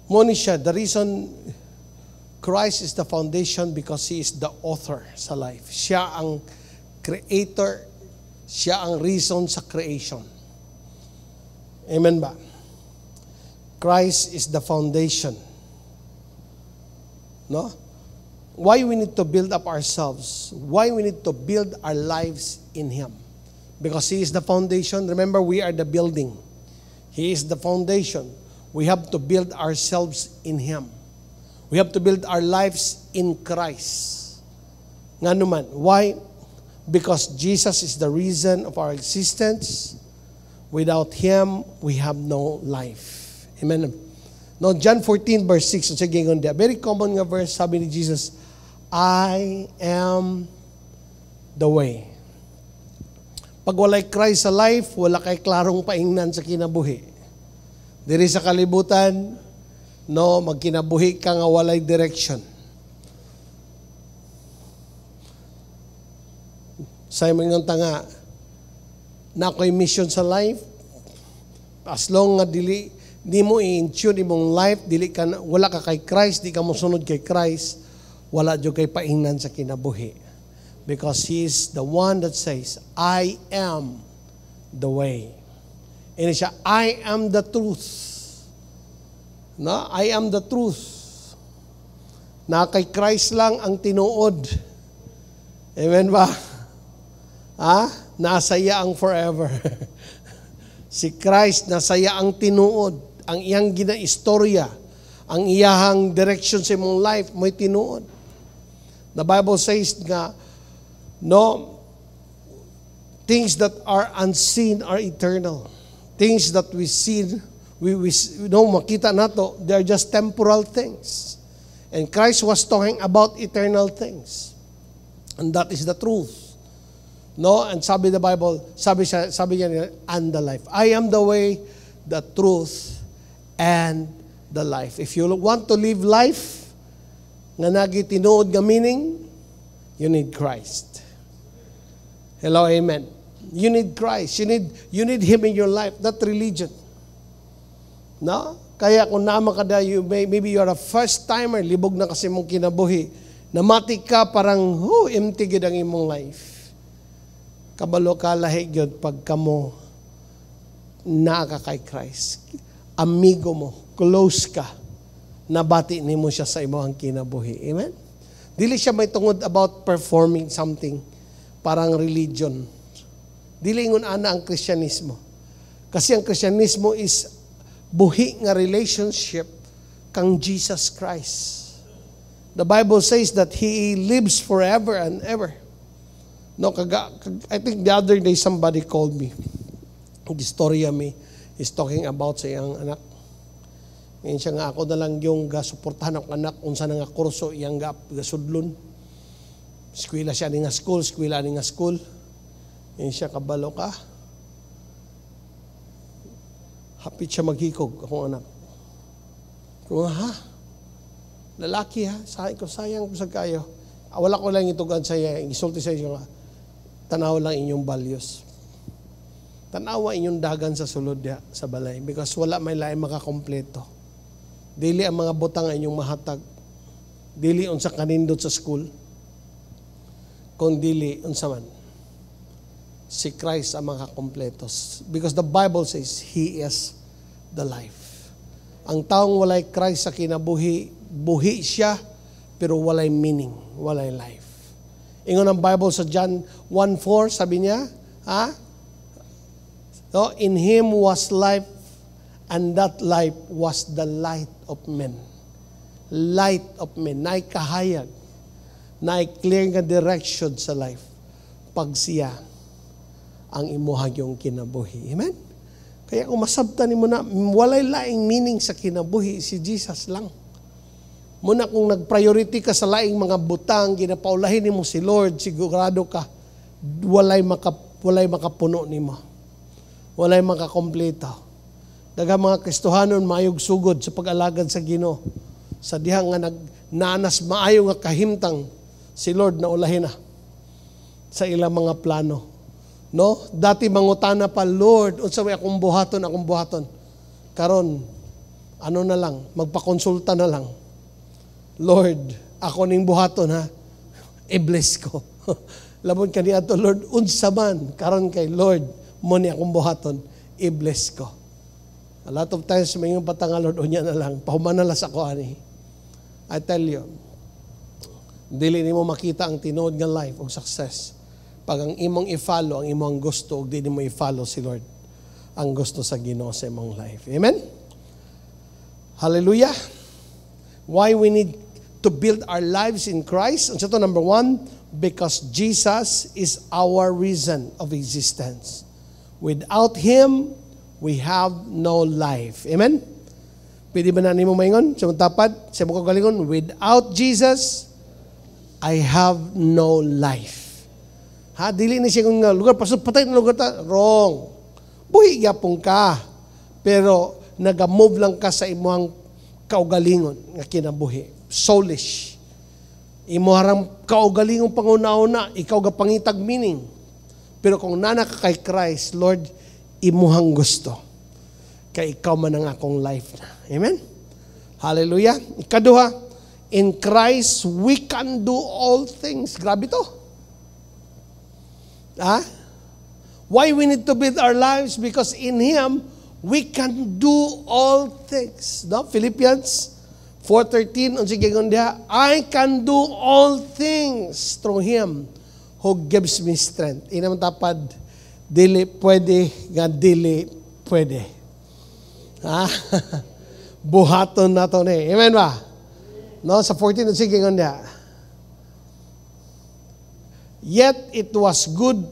muna siya, the reason Christ is the foundation because He is the author sa life. Siya ang creator, siya ang reason sa creation. Amen ba? Christ is the foundation. No? Why we need to build up ourselves? Why we need to build our lives in Him? Because He is the foundation. Remember, we are the building. He is the foundation. We have to build ourselves in Him. We have to build our lives in Christ. Nga naman. Why? Because Jesus is the reason of our existence. Without Him, we have no life. Amen. No, John 14 verse 6. Very common nga verse, sabi ni Jesus, I am the way. Pag walay Christ sa life, wala kay klarong paingnan sa kinabuhi. Diri sa kalibutan, magkinabuhi ka nga walay direction. Sa imong tanga, na ako'y mission sa life, as long nga di mo i-tune imong life, wala ka kay Christ, di ka mo sunod kay Christ, wala dyo kay paingnan sa kinabuhi. Because He is the one that says, I am the way. And siya, I am the truth. No? I am the truth. Na kay Christ lang ang tinuod. Amen ba? Nasaya ang forever. Si Christ, nasaya ang tinuod. Ang iyang ginaistorya, ang iyahang direction sa imong life, mo'y tinuod. The Bible says nga, no, things that are unseen are eternal. Things that we see, makita nato, they are just temporal things. And Christ was talking about eternal things. And that is the truth. No, and sabi the Bible, sabi niya, and the life. I am the way, the truth, and the life. If you want to live life nga nagitinuod nga meaning, you need Christ. Hello, amen. You need Christ. You need Him in your life, not religion. No? Kaya kung naman ka na, maybe you are a first timer, libog na kasi mong kinabuhi. Namati ka, parang, empty gid ang imong life. Kabalo ka, lahi gyud pag kamo naa ka kay Christ. Amigo mo, close ka, nabati nimo siya sa imong kinabuhi. Amen? Dili siya may tungod about performing something, parang religion. Dili ngun ana ang Kristyanismo. Kasi ang Kristyanismo is buhi nga relationship kang Jesus Christ. The Bible says that He lives forever and ever. No, I think the other day somebody called me. The story me is talking about sa iyang anak. Ngayon siya nga, ako na lang yung gasuportahan ng anak, unsa na nga kurso, iyang gasudlon. Eskwela siya ni nga school, eskwela ni nga school. Ngayon siya, kabalo ka. Hapit siya maghikog, akong anak. Kung lalaki sayang ko sa kayo. Wala ko lang itugan sa iya, isulti sa iyo nga, tanaw lang inyong values. Tanawa inyong dagan sa sulod ya, sa balay. Because wala may lain makakompleto. Dili ang mga butang inyong mahatag. Dili unsa kanindot sa school. Kung dili unsa man. Si Christ ang makakompleto. Because the Bible says, He is the life. Ang taong walay Christ sa kinabuhi, buhi siya, pero walay meaning, walay life. Ingon ang Bible sa John 1:4, sabi niya, no, in Him was life, and that life was the light of men. Light of men. Naay kahayag. Naay clear nga direction sa life. Pag siya ang imuhag yung kinabuhi. Amen? Kaya kung masabtan mo na, walay laing meaning sa kinabuhi, si Jesus lang. Muna kung nag-priority ka sa laing mga butang, ginapaulahin mo si Lord, sigurado ka, walay makapuno nimo. Walay makakompleto. Daga mga Kristohanon mayog sugod sa pag-alagad sa Ginoo. Sa dihang nga nagnanas maayo nga kahimtang si Lord na ulahin na sa ilang mga plano. No? Dati mangutana pa, Lord, unsa may akong buhaton. Karon, ano na lang, magpakonsulta na lang. Lord, ako ning buhaton i-bless ko. Labon kaniya to, Lord, unsa man, karon kay Lord, mo ni akong buhaton, i-bless ko. A lot of times, may yung patanga, Lord, unya na lang, pahumanalas ako, ani. I tell you, dili nimo makita ang tinuod nga life o success. Pag ang imong i-follow, ang imong gusto, o di mo i-follow si Lord, ang gusto sa Ginoo sa imong life. Amen? Hallelujah! Why we need to build our lives in Christ? And so number 1, because Jesus is our reason of existence. Without Him, we have no life. Amen? Pwede ba na nimo maingon? Sa tapad, sa mga galingon, without Jesus, I have no life. Dili ni siya kung lugar, pasok patay na lugar ta. Wrong. Buhi yapong ka. Pero, nag-move lang ka sa imong kaugalingon nga kinabuhi. Soulish. Imo harang kaugalingon panguna-una, ikaw ga pangitag meaning. Pero kung nana ka kay Christ, Lord, imuhang gusto. Kay ikaw man ang akong life na. Amen? Hallelujah. Ikaduha, in Christ, we can do all things. Grabe to. Why we need to build our lives? Because in Him, we can do all things. No? Philippians 4:13, I can do all things through Him who gives me strength. Inam tapad, dili pwede, nga dili pwede. Buhaton na to ni. Amen ba? No, sa 14, yet it was good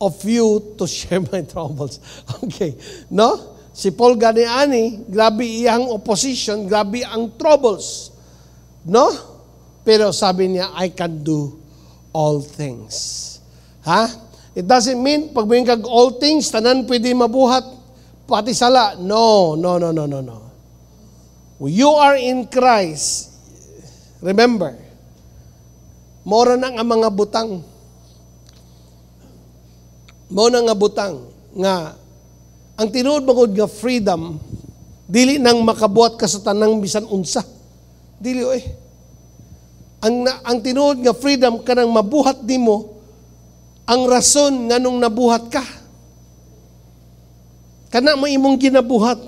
of you to share my troubles. Okay. No? Si Paul ganiani, grabe iyang opposition, grabe ang troubles. No? Pero sabi niya, I can do all things. It doesn't mean, pag may kag all things, tanan pwede mabuhat, pati sala. No. You are in Christ. Remember, mora nang ang mga butang. Mao na nga butang nga ang tinuod magod nga freedom dili nang makabuhat ka sa tanang bisan unsa. Dili Ang tinuod nga freedom kanang mabuhat nimo ang rason nganong nabuhat ka. Kana mo imong ginabuhat.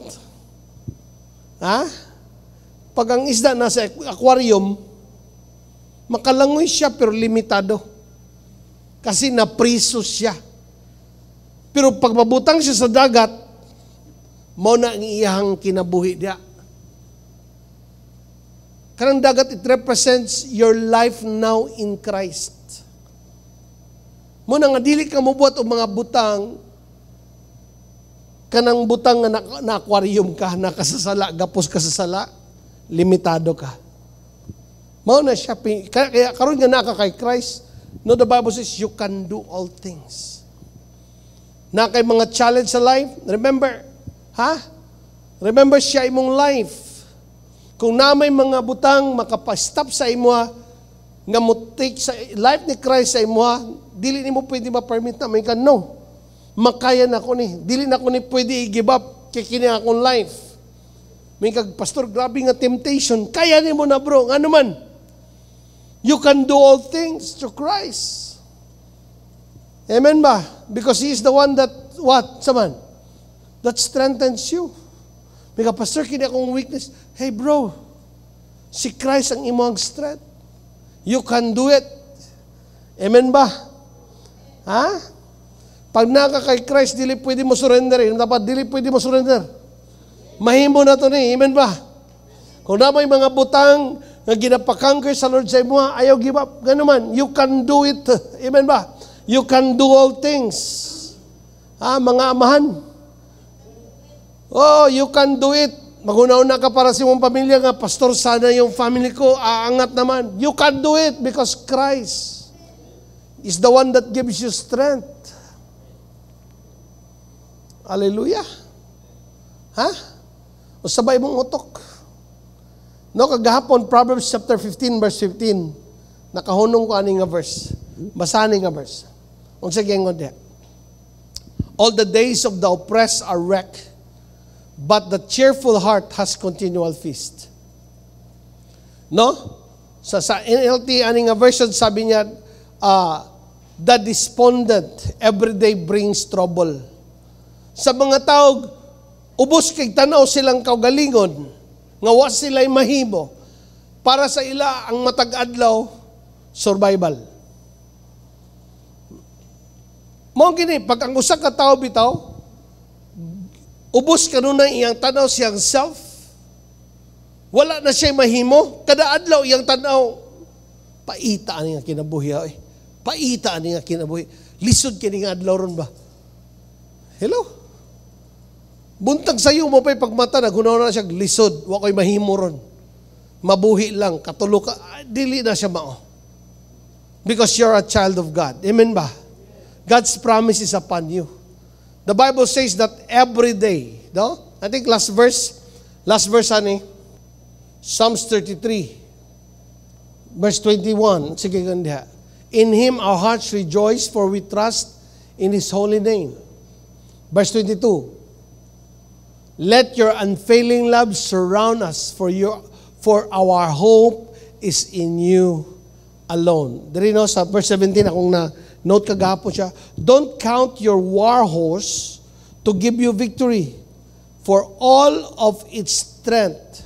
Pag ang isda nasa aquarium, makalangoy siya pero limitado. Kasi napriso siya. Pero pag mabutang siya sa dagat, mao na ang iyang kinabuhi diya. Kanang dagat, it represents your life now in Christ. Muna nga, dili ka mabuhat o mga butang, kanang butang na aquarium ka, nakasasala, gapos kasasala, limitado ka. Mao na siya. Kaya karon nga naka kay Christ, no, the Bible says, you can do all things. Na kay mga challenge sa life, remember, Remember siya imong life. Kung na may mga butang makapastop sa imo nga mutik sa life ni Christ sa imo, dili nimo pwede ma-permit na may no. Makaya na ko ni. Dili na ko ni pwede i-give up kay kini akong life. May kag pastor, grabe nga temptation. Kaya nimo na bro, ano man. You can do all things through Christ. Amen ba? Because He is the one that, what? Saman? That strengthens you. May pastor, kini akong weakness. Hey bro, si Christ ang imong strength. You can do it. Amen ba? Pag naka kay Christ, dili pwede mo surrender. Dapat dili pwede mo surrender. Mahimo na to ni. Amen ba? Kung na may mga butang na ginapakangker sa Lord sa imo, ayaw give up. Ganun man, you can do it. Amen ba? You can do all things. Mga amahan. Oh, you can do it. Magunauna ka para sa iyong pamilya nga, pastor, sana yung family ko, aangat naman. You can do it because Christ is the one that gives you strength. Hallelujah. O sabay mong utok. No, kagahapon, Proverbs chapter 15, verse 15. Nakahunong ko ani nga verse. Basahin nga verse. Kung sige nga diya. All the days of the oppressed are wrecked, but the cheerful heart has continual feast. No? Sa NLT, aning nga version, sabi niya, the despondent every day brings trouble. Sa mga tao, ubos kay tanaw silang kaugalingon, nga wa sila'y mahimo. Para sa ila, ang matag-adlaw, survival. Mao gini, pag ang usa ka tao bitaw, ubos kanunay iyang tanaw siyang self. Wala na siya mahimo. Kada adlaw iyang tanaw, paita ani nga kinabuhi. Paita ani nga kinabuhi. Lisod kini nga adlaw ron ba? Hello? Buntag sayo mo pa'y pagmata, naghunaw na siya, lisod. Wa ko'y mahimo ron. Mabuhi lang, katulo ka. Dili na siya mao. Because you're a child of God. Amen ba? God's promise is upon you. The Bible says that every day, no? I think last verse, ani, Psalms 33, verse 21. Sige gandiha. In Him our hearts rejoice, for we trust in His holy name. Verse 22. Let your unfailing love surround us, for our hope is in you alone. Diri no sa verse 17 akong Note kagapon siya, don't count your war horse to give you victory. For all of its strength,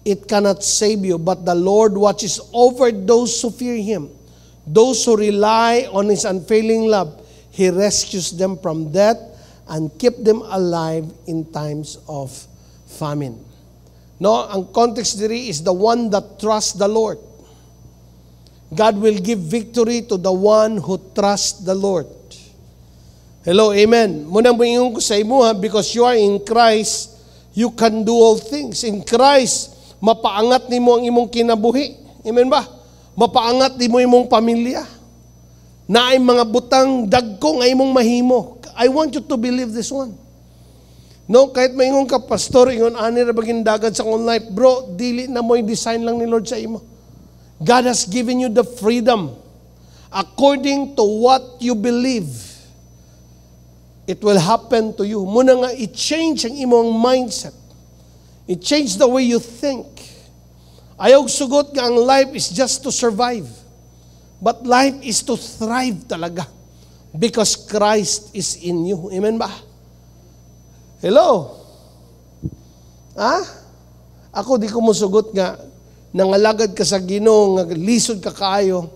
it cannot save you. But the Lord watches over those who fear Him. Those who rely on His unfailing love, He rescues them from death and keep them alive in times of famine. No, ang context diri is the one that trusts the Lord. God will give victory to the one who trusts the Lord. Hello, amen. Munang moingon ko sa imo because you are in Christ, you can do all things. In Christ, mapaangat nimo ang imong kinabuhi. Amen ba? Mapaangat nimo imong pamilya. Naay mga butang dagko nga imong mahimo. I want you to believe this one. No, kahit maingon ka, pastor, ingon ani ra baging dagad sa kong life, bro, dili na mo design lang ni Lord sa imo. God has given you the freedom according to what you believe. It will happen to you. Muna nga, i-change ang imong mindset. I-change the way you think. Ayaw sugot nga ang life is just to survive. But life is to thrive talaga. Because Christ is in you. Amen ba? Hello? Ako di ko musugot nga, nangalagad ka sa Ginoo nga lisod ka kaayo,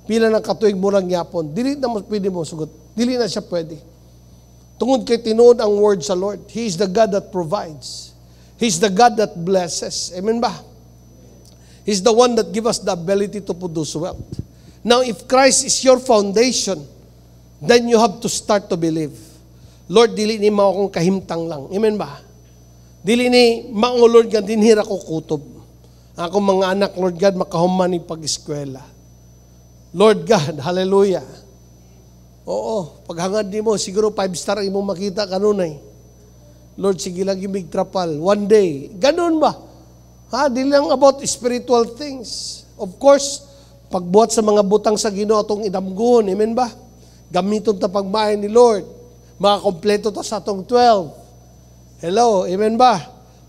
pila na katuig murang yapon, dili na mo pwede mo sugot. Dili na siya pwede. Tungod kay tinuod ang word sa Lord. He is the God that provides. He is the God that blesses. Amen ba? He's the one that gives us the ability to produce wealth. Now, if Christ is your foundation, then you have to start to believe. Lord, dili ni mao akong kahimtang lang. Amen ba? Dili ni mao Lord nga dinhira ko kutob. Ako mga anak, Lord God, makahuman ni pag-eskwela. Lord God, hallelujah. Oo, paghangad ni mo, siguro 5-star ang imong makita kanunay. Lord, sige lang yung trapal. One day, ganun ba? Di lang about spiritual things. Of course, pagbuhat sa mga butang sa Ginoo atong idamgon, amen ba? Gamiton ta pagmaay ni Lord. Makakompleto ta sa atong 12. Hello, amen ba?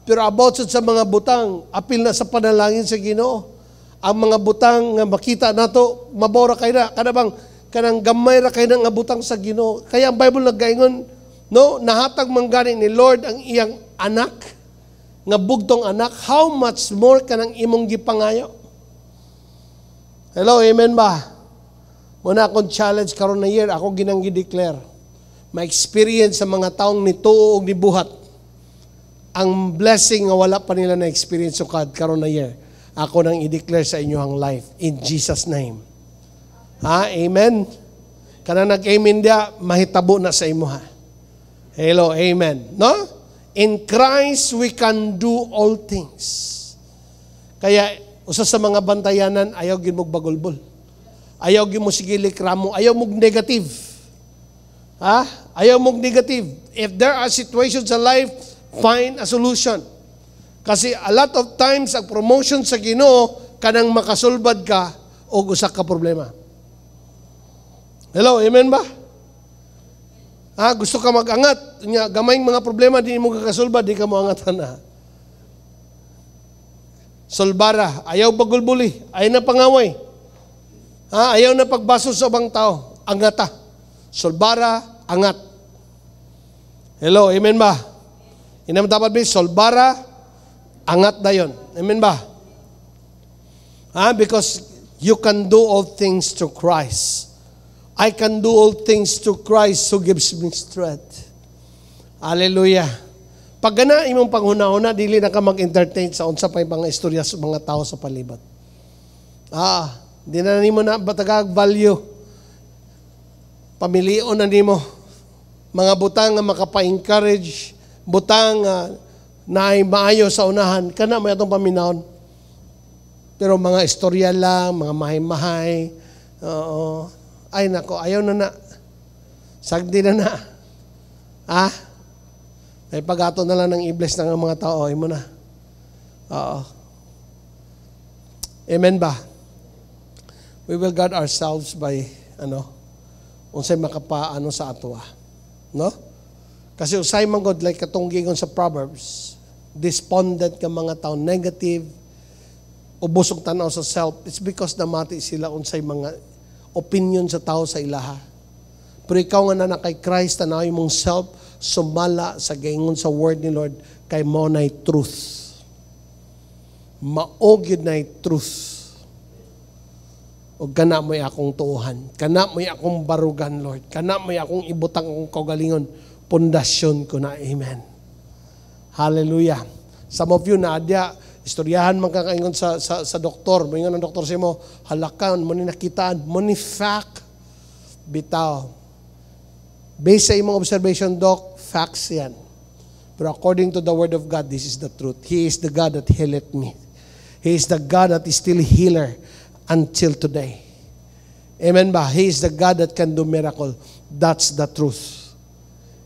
Pero about sa mga butang, apil na sa panalangin sa Ginoo. Ang mga butang nga makita nato, mabora kay na. Kanabang, kanang gamay ra kay na nga butang sa Ginoo. Kaya ang Bible naggaingon, no, nahatag man gani ni Lord ang iyang anak, nga bugtong anak, how much more kanang imong gipangayo? Hello, amen ba? Muna akong challenge karon na year, ako ginang gi-declare. Ma-experience sa mga taong nituo og nibuhat ang blessing nga wala pa nila na-experience sukad karon na year. Ako nang i-declare sa inyo ang life in Jesus' name. Amen? Kana nag-amen dia, mahitabo na sa imo ha. Hello, amen. No? In Christ, we can do all things. Kaya, usa sa mga bantayanan, ayaw gin mong bagulbol. Ayaw gin mo sigilik ramo. Ayaw mong negative. Ayaw mong negative. If there are situations in life, find a solution. Kasi a lot of times, ang promotion sa Ginoo, kanang makasulbad ka o usak ka problema. Hello, amen ba? Gusto ka mag-angat. Gamayng mga problema, di mo kakasulbad, di ka mo angatan na. Solbara, ayaw bagulbuli, ayaw na pangaway. Ayaw na pagbaso sa ibang tao. Angata. Solbara, angat. Hello, amen ba? Inam dapat ba, solbara, angat na yun. Amen ba? Because you can do all things through Christ. I can do all things through Christ who gives me strength. Hallelujah. Pag gana imong panghuna-huna, dili na ka mag-entertain sa unsa pay mga istorya sa mga tao sa palibot. Di na nimo na batagag value. Pamilion na nimo. Mga butang nga makapa-encourage, butang na ay maayo sa unahan, kana may atong paminahon. Pero mga istorya lang, mga mahay-mahay, ay nako, ayaw na. Sagdi na. Ay pagato na lang ng i-bless ng mga tao, ay mo na. Amen ba? We will guard ourselves by, unsay makapaano sa atwa. No? Kasi usay man God, like katong gingon sa Proverbs, despondent ka mga tao, negative, ubusog tanaw sa self, it's because namati sila unsay mga opinion sa tao sa ilaha. Pero ikaw nga na kay Christ, tanaw mong self, sumala sa gaingon sa word ni Lord, kay mo na'y truth. Maogid na'y truth. O kana mo'y akong tuuhan. Kana mo'y akong barugan, Lord. Kana mo'y akong ibutang akong kaugalingon. Pundasyon ko na. Amen. Hallelujah. Some of you na adya, istoryahan man kakaingon sa doktor. Maingon ang doktor sa mo, halakan, mo ni nakitaan, mo ni fact. Bitaw. Based sa imong observation, Doc, facts yan. But according to the Word of God, this is the truth. He is the God that healeth me. He is the God that is still healer until today. Amen ba? He is the God that can do miracle. That's the truth.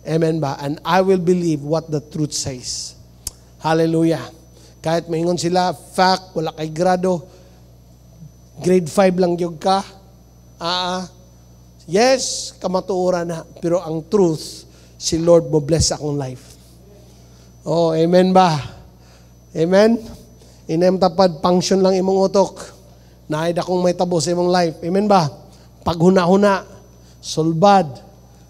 Amen ba? And I will believe what the truth says. Hallelujah. Kahit maingon sila, fact, wala kay grado, grade 5 lang yung ka, yes, kamatuoran na. Pero ang truth, si Lord mo bless akong life. Oh, amen ba? Amen? Inem tapad, function lang imong utok. Naay akong may tabo sa imong life. Amen ba? Paghuna-huna, sulbad.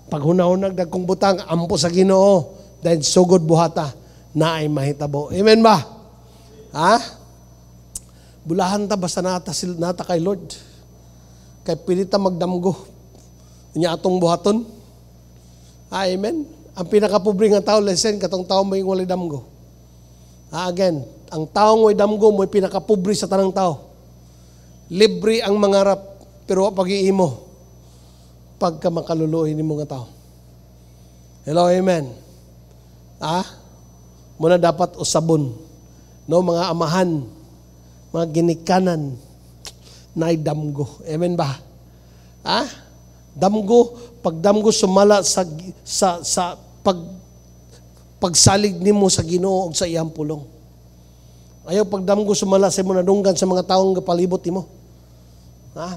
Paghuna-huna, dagkong butang, ampo sa Ginoo. Dahil sugod buhata, naay mahitabo. Amen ba? Ha? Bulahan ta basta nata kay Lord. Kay pilita magdamgo. Inya atong buhaton. Amen. Ang pinakapobre nga tao, listen, katong tao may walay damgo. Again, ang taong may damgo mo'y pinakapobre sa tanang tao. Libre ang mangarap, pero pag-iimo pagka makaluluoy ni mga tao. Hello, amen. Muna dapat usabon. No, mga amahan, mga ginikanan, na damgo. Amen ba? Damgo, pag damgo sumala sa pagsalig nimo sa Ginoo ug sa iyang pulong. Ayaw pag damgo sumala sa imo nadunggan sa mga taong palibot nimo.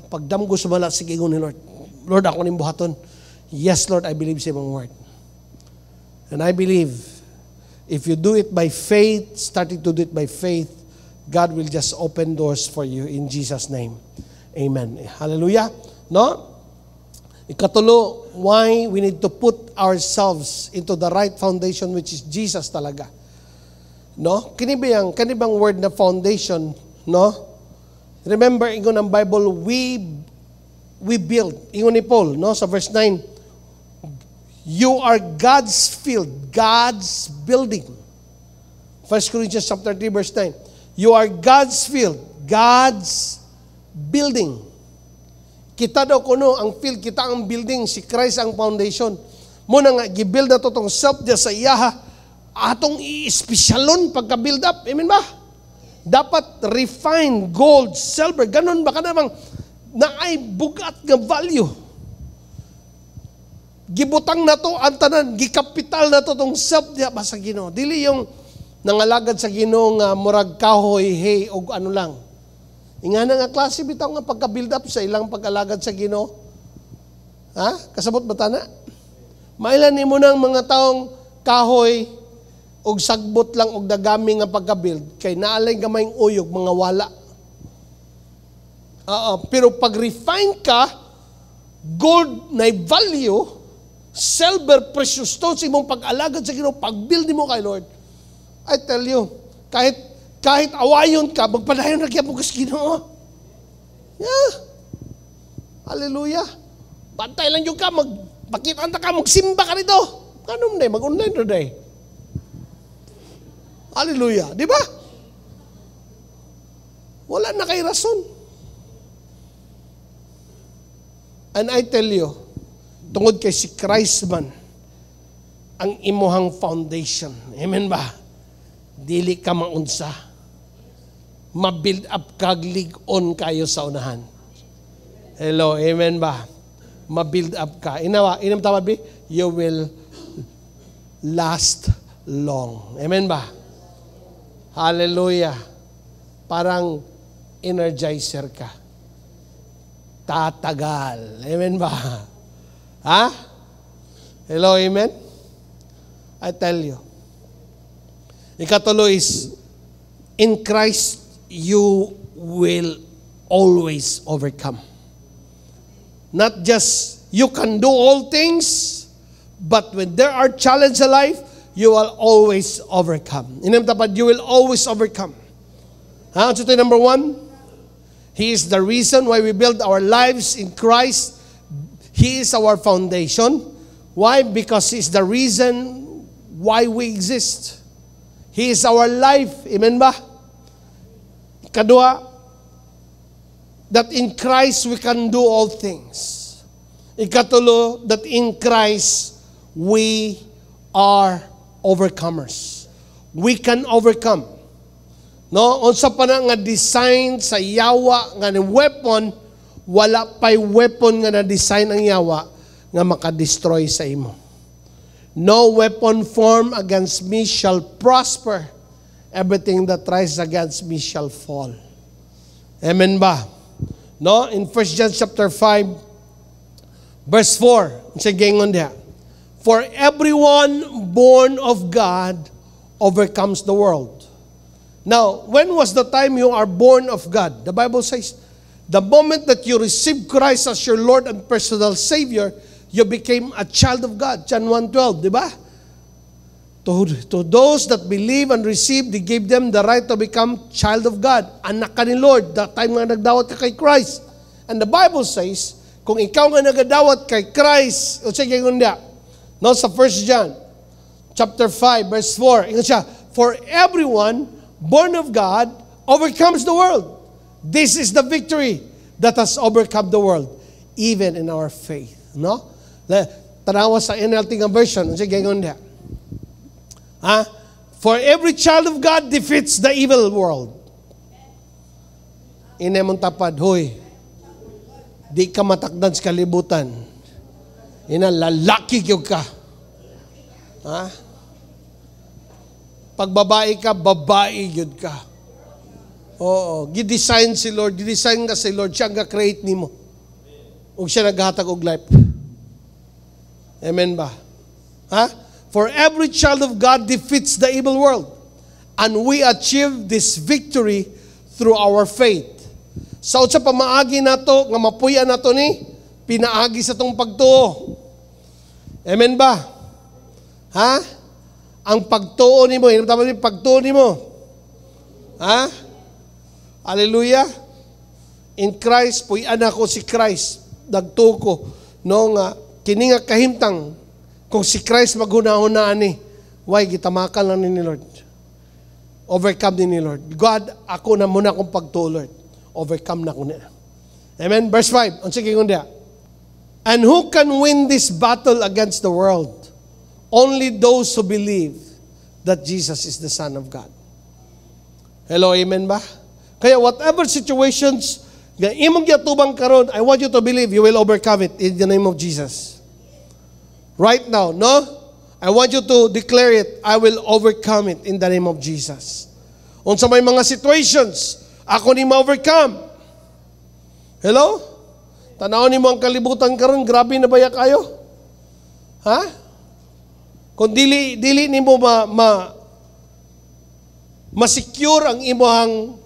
Pag damgo sumala sa giingon ni Lord. Lord, ako ning buhaton. Yes, Lord, I believe sa imong word. And I believe if you do it by faith, starting to do it by faith, God will just open doors for you in Jesus' name. Amen. Hallelujah. No? Ikatulo, why we need to put ourselves into the right foundation, which is Jesus talaga. No? Kanibang word na foundation, no? Remember, ingon ang Bible, we build. Ingon ni Paul, no? Sa verse 9, you are God's field, God's building. 1 Corinthians chapter 3, verse 9. You are God's field, God's building. Kita daw kuno ang field, kita ang building, si Christ ang foundation. Muna nga, gibuild na to tong self diya sa iyaha, atong i-specialon pagka-build up. Amen ba? Dapat refined gold, silver, ganon ba ka namang naay bugat nga value. Gibutang na to, ang tanan, gikapital na to tong self diya ba sa Ginoo. Dili yung nangalagad sa Ginoo nga murag kahoy, hay, o ano lang. Inga na nga klase bitaw nga pagka-build up sa ilang pag-alagad sa Ginoo. Kasabot ba tana? Mailan nimo nang mga taong kahoy og sagbot lang og dagami nga pagka-build kay naalay gamayng uyog mga wala. Pero pag refine ka, gold na value, silver, precious stones imong pag-alagad sa Ginoo, pag-build nimo kay Lord. I tell you, kahit awayon ka, magpadayon na kaya mo kas Ginoo. Yeah. Hallelujah. Bantay lang yung ka, magpakita ka, magsimba ka nito. Anong day? Mag-online na day. Hallelujah. Di ba? Wala na kay rason. And I tell you, tungod kay si Christ man, ang imuhang foundation. Amen ba? Dili ka maunsa. Ma-build up kaglig-on kayo sa unahan. Hello, amen ba? Ma-build up ka. Inam tawad ba? You will last long. Amen ba? Hallelujah. Parang energizer ka. Tatagal. Amen ba? Hello, amen? I tell you. Ikatulo is, in Christ, you will always overcome. Not just you can do all things, but when there are challenges in life, you will always overcome. Inamtapad, you will always overcome. So ito number 1, He is the reason why we build our lives in Christ. He is our foundation. Why? Because He is the reason why we exist. He is our life. Amen ba? Kadua, that in Christ we can do all things. Ikatulo, that in Christ we are overcomers. We can overcome. No, unsa pa na nga design sa yawa nga ni weapon, wala pay weapon nga na design ang yawa nga maka-destroy sa imo. No weapon formed against me shall prosper. Everything that tries against me shall fall. Amen ba? No, in 1 John chapter 5 verse 4, sige ngon diha. For everyone born of God overcomes the world. Now, when was the time you are born of God? The Bible says, the moment that you receive Christ as your Lord and personal Savior, you became a child of God. John 1:12, di ba? To those that believe and receive, He gave them the right to become child of God. Anak ka ni Lord, that time nga nagdawat ka kay Christ. And the Bible says, kung ikaw nga nagadawat kay Christ, o sige nga no, sa 1 John chapter 5 verse 4, ingat siya, for everyone born of God overcomes the world. This is the victory that has overcome the world, even in our faith. No? Tanawa sa NLT nga version, sige nga niya. For every child of God defeats the evil world. Inemong tapad, hoy, di ka matakdan sa kalibutan. Lalaki yung ka. Pag babae ka, babae yun ka. Oo, gidesign si Lord, gidesign ka si Lord, siya nga create ni mo. Ug siya naghatag og life. Amen ba? For every child of God defeats the evil world. And we achieve this victory through our faith. Sa sa pamaagi nato, nga mapuya nato ni, pinaagi sa tong pagtuo. Amen ba? Ang pagtuo ni mo, tama ni pagtuo ni mo. Hallelujah. In Christ, puyan ako si Christ. Nagtuko. No nga, kini nga kahimtang, kung si Christ maghuna-hunaan ni, why, gitamakan lang ni Lord. Overcome ni Lord. God, ako na muna kong pagtuo, Lord. Overcome na ko niya. Amen? Verse 5. Sige kung diya. And who can win this battle against the world? Only those who believe that Jesus is the Son of God. Hello, amen ba? Kaya whatever situations nga imong yatubang karon, I want you to believe you will overcome it in the name of Jesus. Right now, no? I want you to declare it, I will overcome it in the name of Jesus. Unsa may mga situations, ako ni ma-overcome. Hello? Tanaw ni mo ang kalibutan karon, grabe na baya kayo? Kung dili ni mo ma-secure ang imong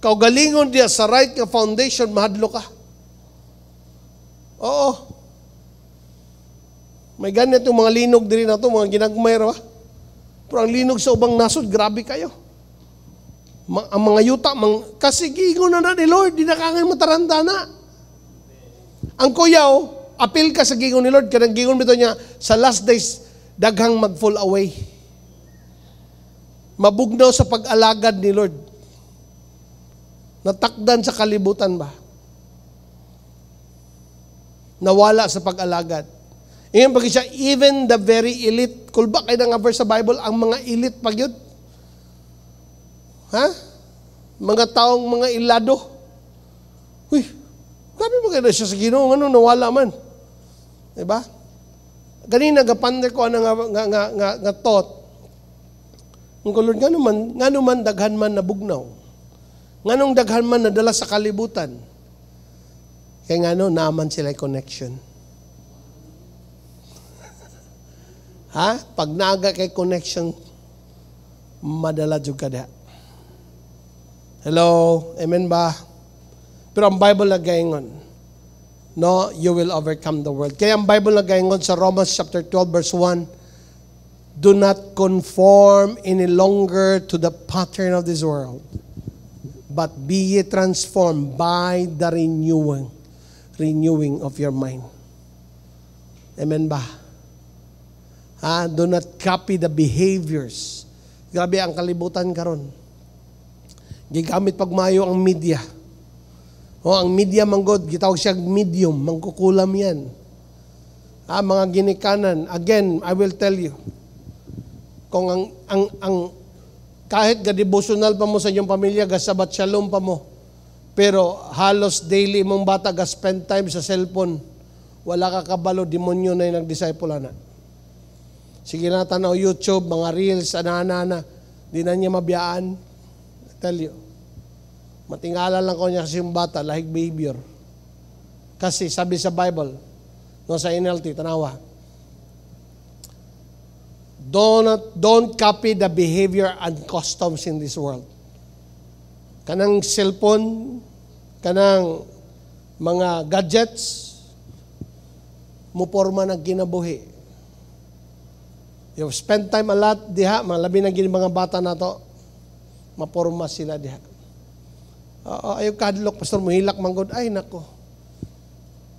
kaugalingon diya sa right nga foundation, mahadlo ka. Oo. May ganit yung mga linog diri na to, mga ginagmay ra. Pero ang linog sa ubang nasod, grabe kayo. Ang mga yuta, kasi giingon na ni Lord, di na kangay mataranda na. Ang kuyaw, apil ka sa gingon ni Lord, kanang gingon bito niya, sa last days, daghang mag-fall away. Mabugnaw sa pag-alagad ni Lord. Natakdan sa kalibutan ba? Nawala sa pag-alagad. Ngayon pag siya, even the very elite, kulba kayo na nga verse sa Bible, ang mga elite pag yun. Mga taong mga ilado. Uy, grabe mo kayo na siya sa Ginoo, nawala man. Diba? Ganina, gapande ko nga thought. Ang kulod, nga naman daghan man nabugnaw. Nga nung daghan man nadala sa kalibutan. Kaya nga naman sila connection. Pag naaga kay connection, madala jud ka diha. Hello? Amen ba? Pero ang Bible nagaingon, no, you will overcome the world. Kaya ang Bible nagaingon sa Romans chapter 12 verse 1, do not conform any longer to the pattern of this world, but be ye transformed by the renewing of your mind. Amen ba? Do not copy the behaviors. Grabe ang kalibutan karon. Gigamit pagmayo ang media. Ang media manggod, gitawag siya medium, mangkukulam yan. Mga ginikanan. Again, I will tell you, kung ang kahit ga-devotional pa mo sa inyong pamilya, ga-sabat shalom pa mo, pero halos daily mong bata ga-spend time sa cellphone, wala ka kabalo, demonyo na yung nag-disciple na. Sige na tanaw YouTube, mga reels, ana-ana, di na niya mabiyaan. I tell you. Matingala lang ko niya kasi yung bata, lahig behavior. Kasi sabi sa Bible, no, sa NLT, tanawa, don't copy the behavior and customs in this world. Kanang cellphone, kanang mga gadgets, muporma na ginabuhi. You spend time a lot diha, malabi na gini mga bata na to, maporma sila diha. Ayaw kadlok, pastor, muhilak manggod, ay nako.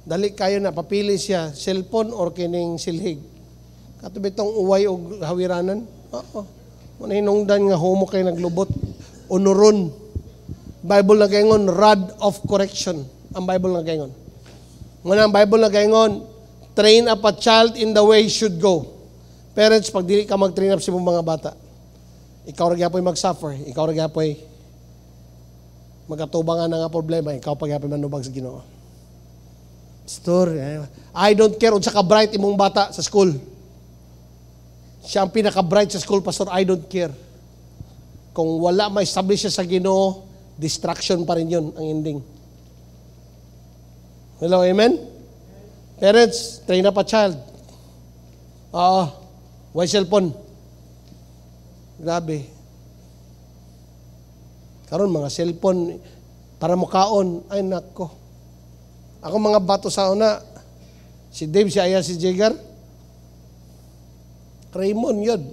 Dali kayo na, papili siya, cellphone or kining silhig. Katubitong uway o hawiranan. Muna hinungdan nga homo kayo naglubot. Unuron. Bible na gayon, rod of correction. Ang Bible na gayon. Muna ang Bible na gayon, train up a child in the way he should go. Parents, pag dili ka mag-train up sa mga bata, ikaw rin po mag-suffer. Ikaw rin po magkatubangan na nga problema, ikaw pag-happy manubag sa Ginoo. Pastor, I don't care unsa ka bright imong bata sa school. Siya ang pinaka-bright sa school, Pastor, I don't care. Kung wala ma-establish siya sa Ginoo, distraction pa rin yun ang ending. Hello, amen? Parents, train up a child. Why cellphone? Grabe. Karon mga cellphone para mukaon, ay nako. Ako mga bato sa una, si Dave, si Aya, si Jagar, Raymond yun.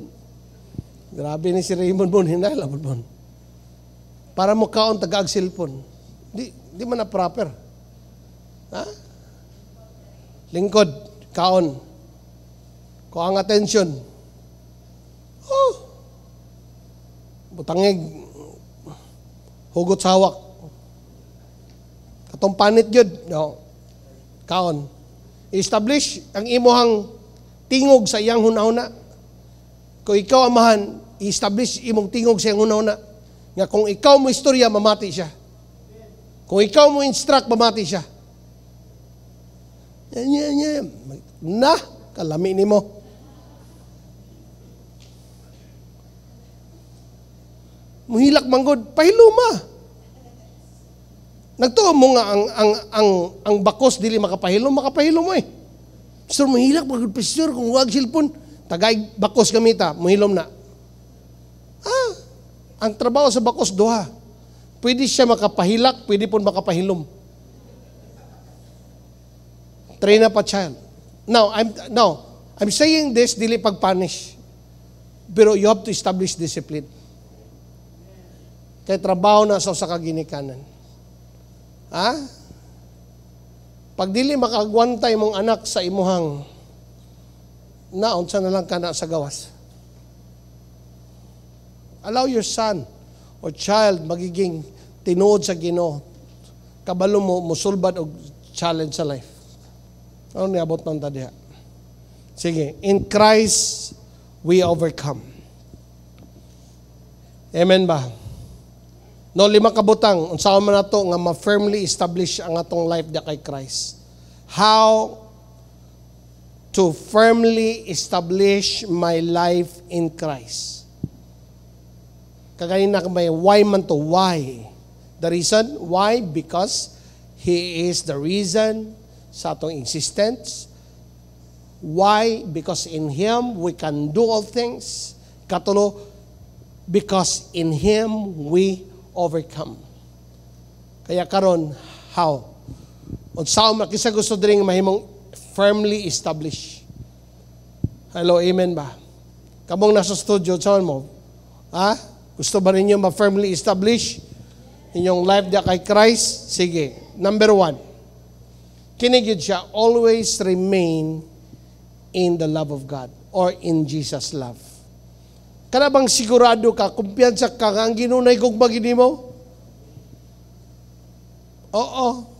Grabe ni si Raymond mo, hinahilabot mo. Para mukaon taga-ag cellphone. Di man na proper. Lingkod, kaon. Kuang attention. Butangig, hugot sa hawak. Katong panit yun. No. Kaon. I-establish ang imuhang tingog sa iyang hunahuna. Kung ikaw amahan, i-establish imong tingog sa iyang hunahuna. Nga kung ikaw mo istorya, mamati siya. Kung ikaw mo instruct, mamati siya. Yan. Kalami ni mo. Muhilak manggod, pahiluma. Nagtuo mo nga ang bakos dili makapahilom mo eh. So muhilak manggod, pastor, kung wag silpon, tagay bakos gamita, muhilom na. Ang trabaho sa bakos duha. Pwede siya makapahilak, pwede pun makapahilom. Train up a child. Now, I'm saying this dili pag-punish. Pero you have to establish discipline. Kaya trabaho na sa kaginikanan. Pag dili makagwantay mong anak sa imuhang unsa na lang kana sa gawas. Allow your son or child magiging tinuod sa Ginoo. Kabalo mo musulbad og challenge sa life. Ano niabot nang tadiha? Sige, in Christ we overcome. Amen ba? No, 5 kabutang, unsaon man nato nga ma-firmly establish ang atong life da kay Christ. How to firmly establish my life in Christ. Kaganin na may why man to, why? The reason, why? Because He is the reason sa atong existence. Why? Because in Him we can do all things. Katulo, because in Him we overcome. Kaya karon, how? Unsaon makisa gusto diri nga mahimong firmly established. Hello, amen ba? Kamong nasa studio, saan mo? Ha? Gusto ba ninyo ma-firmly establish inyong life dia kay Christ? Sige. Number 1. Kinigid siya, always remain in the love of God or in Jesus' love. Kana bang sigurado ka, kumpiyansa ka nga ang ginunay kong magini mo? Oo.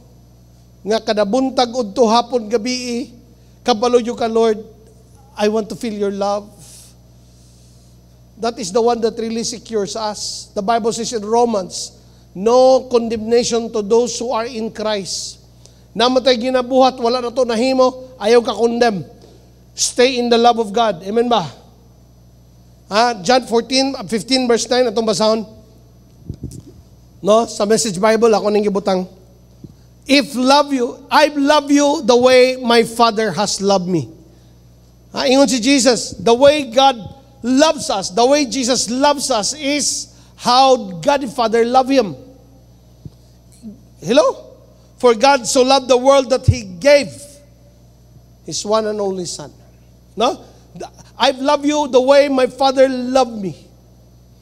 Nga kada buntag udto hapon gabi, kabalo ka, Lord, I want to feel your love. That is the one that really secures us. The Bible says in Romans, no condemnation to those who are in Christ. Namatay ginabuhat, wala na to nahimo, ayaw ka condemn. Stay in the love of God. Amen ba? John 15 verse 9, atong basahon. No, sa Message Bible, ako nang gibutang. If love you, I love you the way my Father has loved me. Ingon si Jesus, the way God loves us, the way Jesus loves us is how God the Father loved Him. Hello? For God so loved the world that He gave His one and only Son. No? I love you the way my Father loved me.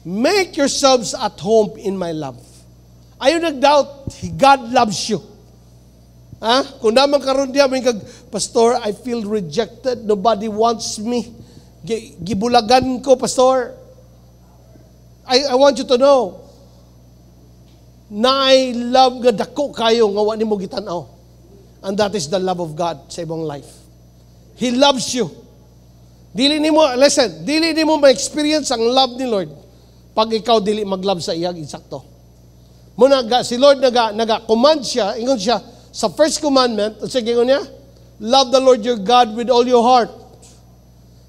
Make yourselves at home in my love. Ayaw nag-doubt, God loves you. Kung naman karon diya, may Pastor, I feel rejected. Nobody wants me. Gibulagan ko, Pastor. I want you to know na I love nga dako kayo nga wa nimo gitan-aw. And that is the love of God sa imong life. He loves you. Dili nimo ma-experience ang love ni Lord pag ikaw dili mag-love sa iyang insakto. Si Lord naga-command siya, ingon siya, sa first commandment, sige ko niya, love the Lord your God with all your heart.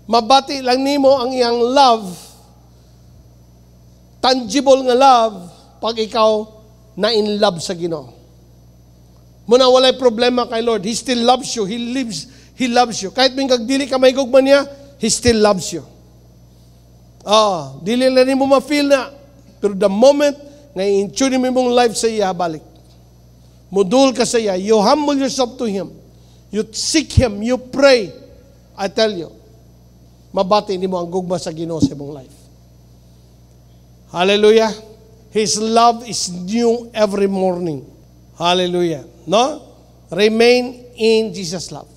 Mabati lang nimo ang iyang love, tangible nga love, pag ikaw na in love sa Ginoo. Muna walay problema kay Lord. He still loves you. He loves you. Kahit may kagdili ka may gugma niya, He still loves you. Dili na nimo ma-feel na. Pero the moment na i-tune mo mong life sa iya, balik. Mudul ka sa iya. You humble yourself to Him. You seek Him. You pray. I tell you, mabati nimo ang gugma sa Ginoo sa imong life. Hallelujah. His love is new every morning. Hallelujah. No? Remain in Jesus' love.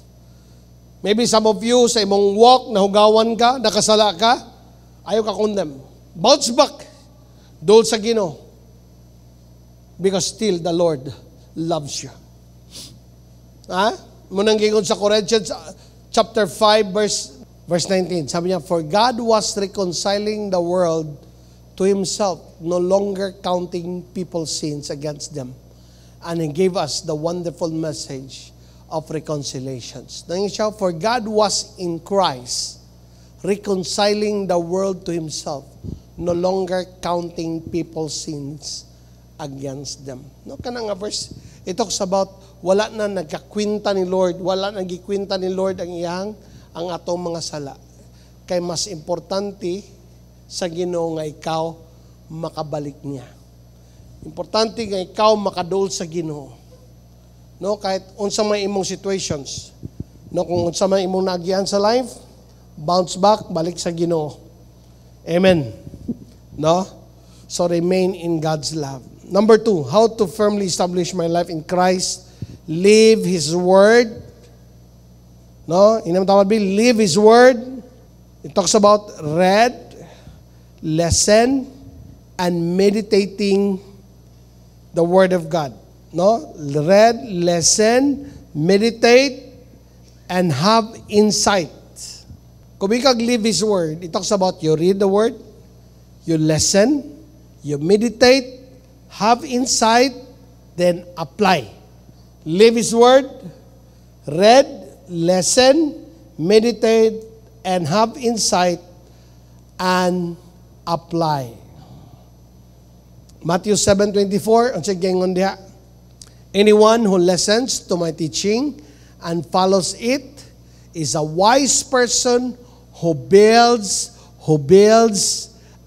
Maybe some of you sa imong walk, nahugawan ka, nakasala ka, ayaw ka condemn. Bounce back. Doon sa Ginoo. Because still the Lord loves you. Munang gingon sa Corinthians chapter 5 verse 19. Sabi niya, for God was reconciling the world to Himself, no longer counting people's sins against them. And He gave us the wonderful message of reconciliations. Nanging siya, for God was in Christ, reconciling the world to Himself, no longer counting people's sins against them. No, kanang nga verse, it talks about, wala na nagkakwinta ni Lord, wala nagikwinta ni Lord ang atong mga sala. Kay mas importante sa Ginoo nga ikaw makabalik niya. Importante nga ikaw makadul sa Ginoo. No, kahit unsa may imong situations. No, kung unsa may imong nagian sa life, bounce back, balik sa Ginoo. Amen. No? So remain in God's love. Number 2, how to firmly establish my life in Christ. Live His Word. No? Live His Word. It talks about read, listen, and meditating the Word of God. No? Read, listen, meditate, and have insight. Kung ikag live His Word, it talks about you read the Word, you listen, you meditate, have insight, then apply. Live His Word, read, listen, meditate, and have insight, and apply. Matthew 7:24, ang sigengon diha. Anyone who listens to my teaching and follows it is a wise person who builds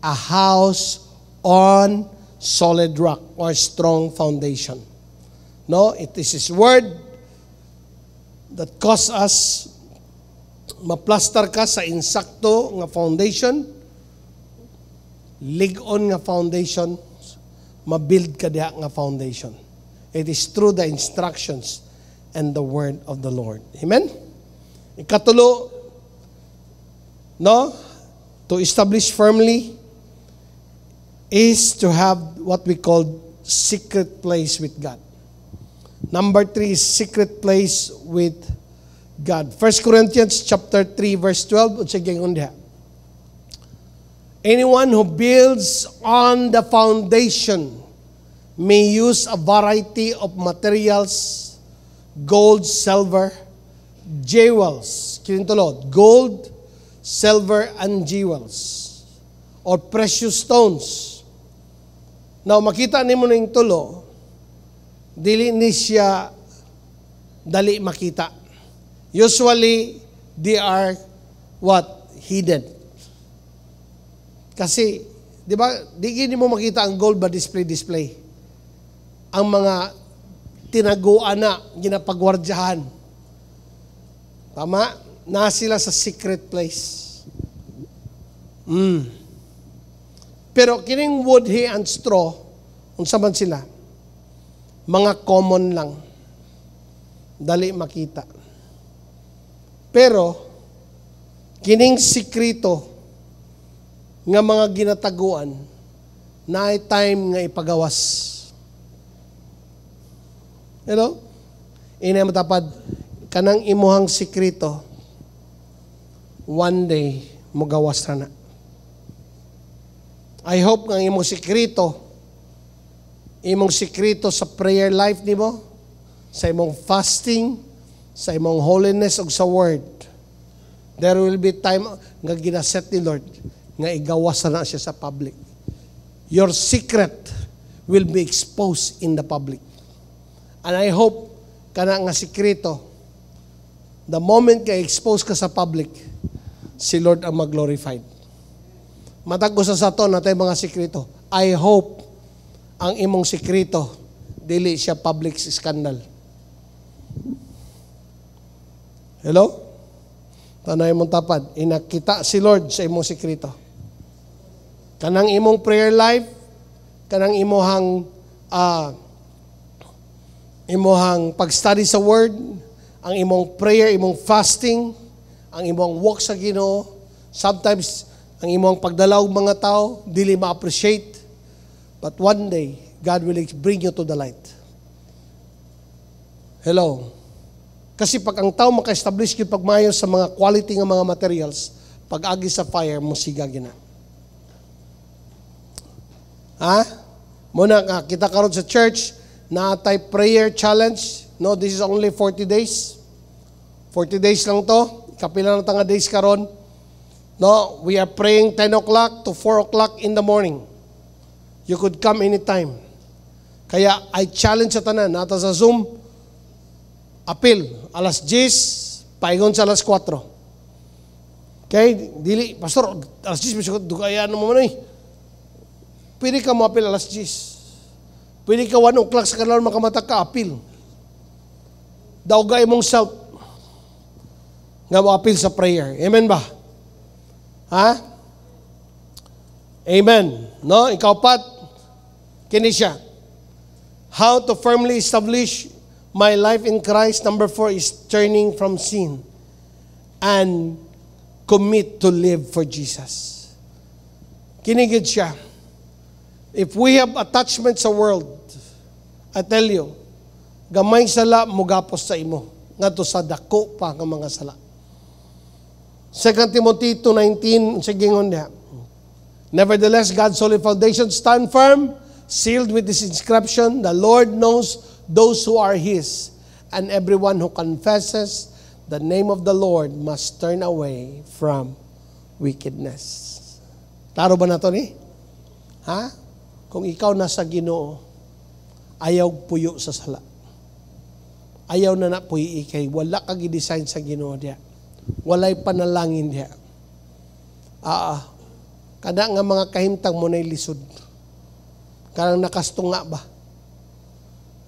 a house on solid rock or strong foundation. No, it is His Word. that cause us maplastar ka sa insakto nga foundation, lig-on nga foundation, mabuild ka diha nga foundation. It is through the instructions and the word of the Lord. Amen? Ikatulo, no, to establish firmly is to have what we call secret place with God. Number 3 is secret place with God. 1 Corinthians chapter 3 verse 12. Anyone who builds on the foundation may use a variety of materials, gold, silver, jewels. Kinintulod, gold, silver, and jewels, or precious stones. Now, makita nimo na yung tulo, dili ni siya dali makita. Usually, they are what? Hidden. Kasi, di ba, di gini mo makita ang gold ba display. Ang mga tinaguan na, ginapagwardyahan. Tama? Na sila sa secret place. Pero kining wood, hay, and straw, unsa man sila? Mga common lang. Dali makita. Pero, kining sikrito nga mga ginataguan, na time nga ipagawas. Hello? Ina matapad, kanang imuhang sikrito, one day, magawas na. I hope nga imong sikrito sa prayer life nimo, sa imong fasting, sa imong holiness ug sa word. There will be time nga ginaset ni Lord nga igawas na siya sa public. Your secret will be exposed in the public. And I hope kana nga sikrito, the moment ka expose ka sa public, si Lord ang mag-glorified. Matagos sa to natay mga sikrito. I hope ang imong sikrito dili siya public scandal. Hello? Tanay mong tapad, inakita si Lord sa imong sikrito. Kanang imong prayer life, kanang imuhang pag-study sa word, ang imong prayer, imong fasting, ang imong walk sa Ginoo, sometimes ang imong pagdalaw mga tao, dili ma-appreciate. But one day, God will bring you to the light. Hello? Kasi pag ang tao maka-establish yung pagmayo sa mga quality ng mga materials, pag agi sa fire, musiga gina. Muna kita karon sa church, na type prayer challenge. No, this is only 40 days. 40 days lang to. Kapila na tanga days karon. No, we are praying 10 o'clock to 4 o'clock in the morning. You could come anytime. Kaya I challenge sa tanan, nata sa Zoom, apil, alas 10, paingon sa alas 4. Okay? Dili, Pastor, alas 10, dugayaan mo man eh. Pwede ka mo apil alas 10. Pwede ka 1 o'clock sa kanal makamata ka, apil. Daugay mong self nga mo apil sa prayer. Amen ba? Amen. No? Ikaw pat, kini siya. How to firmly establish my life in Christ. Number 4 is turning from sin and commit to live for Jesus. Kinigid siya. If we have attachment sa world, I tell you, gamay sala mugapos sa imo ngadto sa dako pa nga mga sala. 2 Timothy 2:19 sigingon niya. Nevertheless, God's solid foundation stand firm, sealed with this inscription, the Lord knows those who are His, and everyone who confesses the name of the Lord must turn away from wickedness. Taro ba na to ni? Kung ikaw nasa Ginoo, ayaw puyo sa sala. Ayaw na puyi ikay. Wala ka gidesign sa Ginoo diya. Walay panalangin diya. Kada nga mga kahimtang mo na'y lisod. Karang nakastunga ba?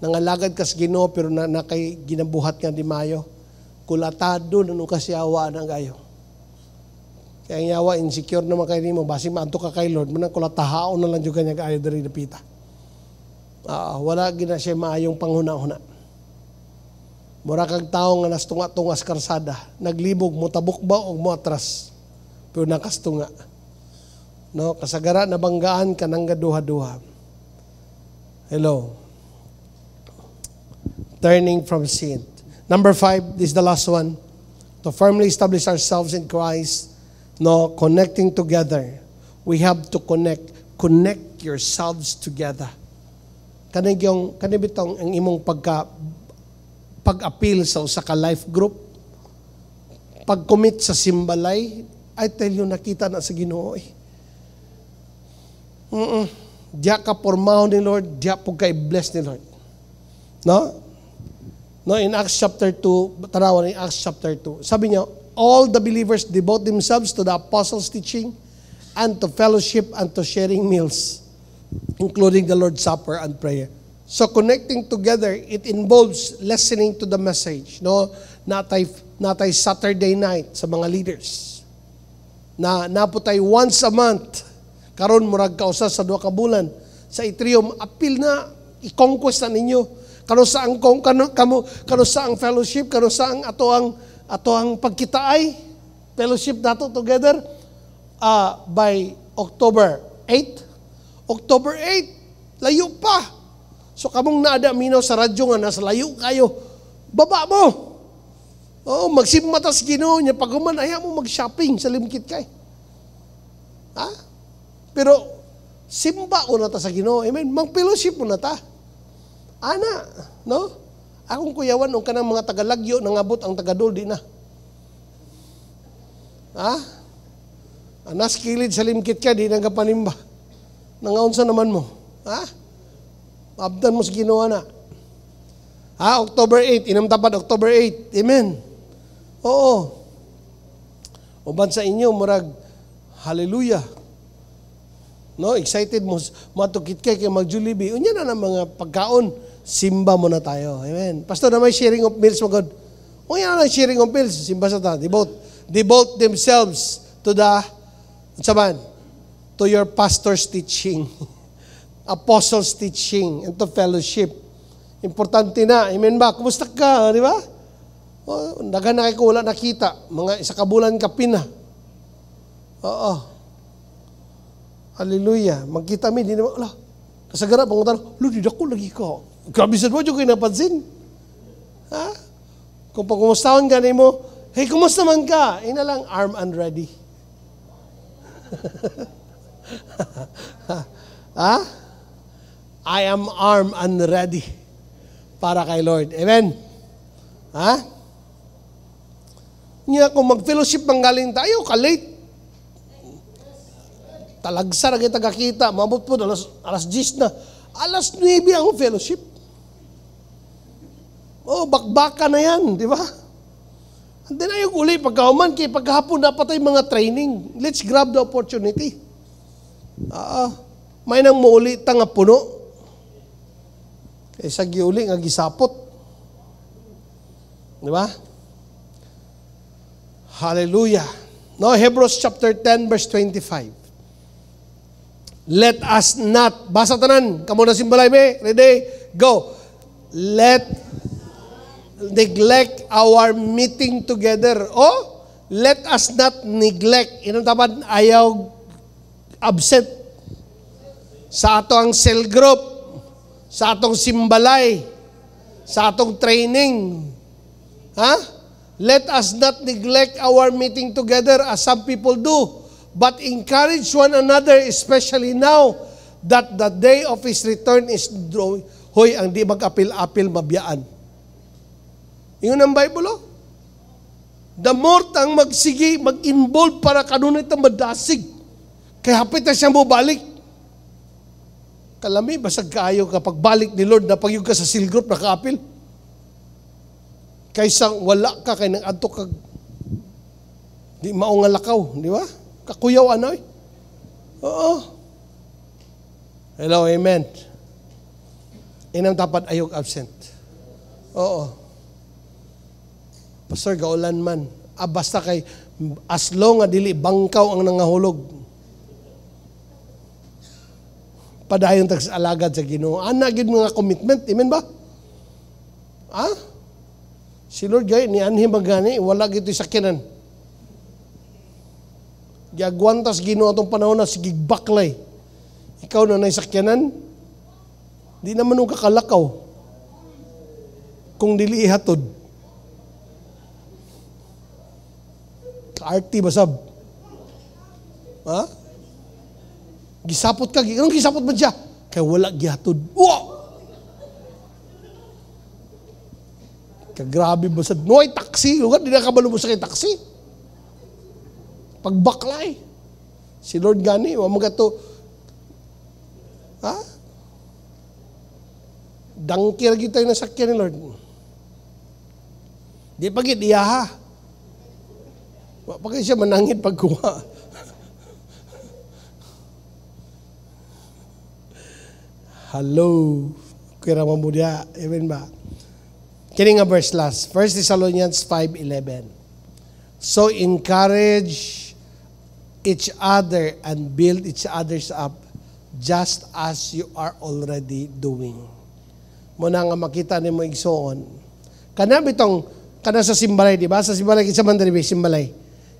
Nangalagad kas Ginoo pero nakay ginabuhat nga di mayo. kulatado na nung kasyawa ng gayo. Kaya yawa, insecure naman kayo mo, basi maanto ka kay Lord, manang kulatahao na lang yung kanya kayo dari napita. Wala gina siya maayong panghuna-huna. Mura kag tao nga nastunga-tungas karsada, naglibog mo tabok ba o mo atras, pero nakastunga. No, kasagara na banggaan ka nang gaduha-duha. Hello. Turning from sin. Number 5, this is the last one. To firmly establish ourselves in Christ, no, connecting together. We have to connect yourselves together. Kanibitong ang imong pag-appeal sa usa ka life group, pag-commit sa simbalay, I tell you, nakita na sa Ginoo eh. Diya ka pormaho ni Lord, diya po ka i-bless ni Lord. No? No, in Acts chapter 2, tanawan in Acts chapter 2, sabi niya, all the believers devote themselves to the apostles' teaching and to fellowship and to sharing meals, including the Lord's Supper and prayer. So connecting together, it involves listening to the message. No, natay Saturday night sa mga leaders. Naputay once a month. Karon murag kausa sa 2 ka bulan sa atrium, apil na i-conquest na ninyo. Kano sa ang fellowship, kano sa ang ato ang pagkitaay, fellowship nato together by October 8. October 8, layo pa. So kamong naada minaw sa radyo nga nasa layo kayo, baba mo. Magsimmatas Ginoo niya, pag human, ayaw mo mag-shopping sa limkit kay. Pero, simba ko na ta sa Ginoo. Amen. Mag-fellowship mo na ta. Ana, no? Akong kuyawan, ang kanang mga tagalagyo, nangabot ang tagadol, di na. Anas kilid sa limkit ka, di na kapanimba. Nangaunsa naman mo. Abdan mo sa Ginoo na. October 8, inamtapad October 8. Amen. Oo. Uban sa inyo, murag, hallelujah. No, excited mo, matukit kay mag-Jollibee. Unya na ng mga pagkaon, simba mo na tayo. Amen. Pastor, na may sharing of meals, magod. Unya na sharing of meals, simba sa ta. Devote themselves to to your pastor's teaching, apostles' teaching, and to fellowship. Importante na. Amen ba? Kumusta ka? Di ba? Dagan na kayo wala nakita. Mga isa kabulan kapin na. Oo. Hallelujah. Magkita mi, di naman, kasagara, pangutan, di ako lagi ko. Grabe sa mo, yung napansin. Kung pagkumustawan ka mo, hey, kumusta man ka? Ina lang, arm and ready. I am armed and ready para kay Lord. Amen? Niya, kung mag-fellowship manggaling tayo, kalate. Talagsa na kita kakita, mabot po, alas 10 na. Alas 9 ang fellowship. Bakbaka na yan, di ba? And then ayok uli, pagkahuman, kaya paghapon dapat tayo mga training. Let's grab the opportunity. May nang muuli nga puno. Kaysa giuli nga gisapot. Di ba? Hallelujah. No, Hebrews chapter 10 verse 25. Let us not, basa tanan, kamo na simbalay me, ready, go. Let neglect our meeting together. Let us not neglect. Inong tapan, ayaw absent sa atong cell group, sa atong simbalay, sa atong training. Let us not neglect our meeting together as some people do, but encourage one another, especially now that the day of His return is drawing. Hoy, ang di mag-apil-apil mabiyaan. Yun ang Bible, The more tang magsigi, mag-involve para kanunay tang madasig. Kaya hapit na siya mo balik. Kalami, basag kaayo kapag balik ni Lord na pagyug ka sa seal group na kaapil. Kaysa wala ka kay nang adto kag di mao nga lakaw, di ba? Kakuyaw ano eh. Oo. Hello, amen. Inang tapat ayog absent. Oo. Pastor, gaulan man. Basta kay, as long nga dili, bangkaw ang nangahulog. Padayon tagsalagad sa Ginoo. Gid mga commitment, amen ba? Si Lord gay ni anhi magani, wala gito'y sakyanan. Giagwantas Ginoo atong panahon na sige baklay. Ikaw na nay sakyanan, di naman nung kakalakaw. Kung dili ihatod. Ka-RT basab. Gisapot ka. Anong gisapot man siya? Kaya wala gihatod. Kagrabe basad. Noy, taxi. Lugar, di na kabalo mo sa kay taxi. Pagbaklay. Si Lord gani, wamagato. Dangkir kita yung nasakyan ni Lord. Di pagit iyaha. Pagkat siya manangit pagkuha. Hello. Kira mamudya. Amen ba? Kini nga verse last. 1 Thessalonians 5:11. So encourage each other and build each others up just as you are already doing. Muna nga makita ni mo igsoon. Kana sa simbalay, di ba? Sa simbalay, kinsa man diri simbalay.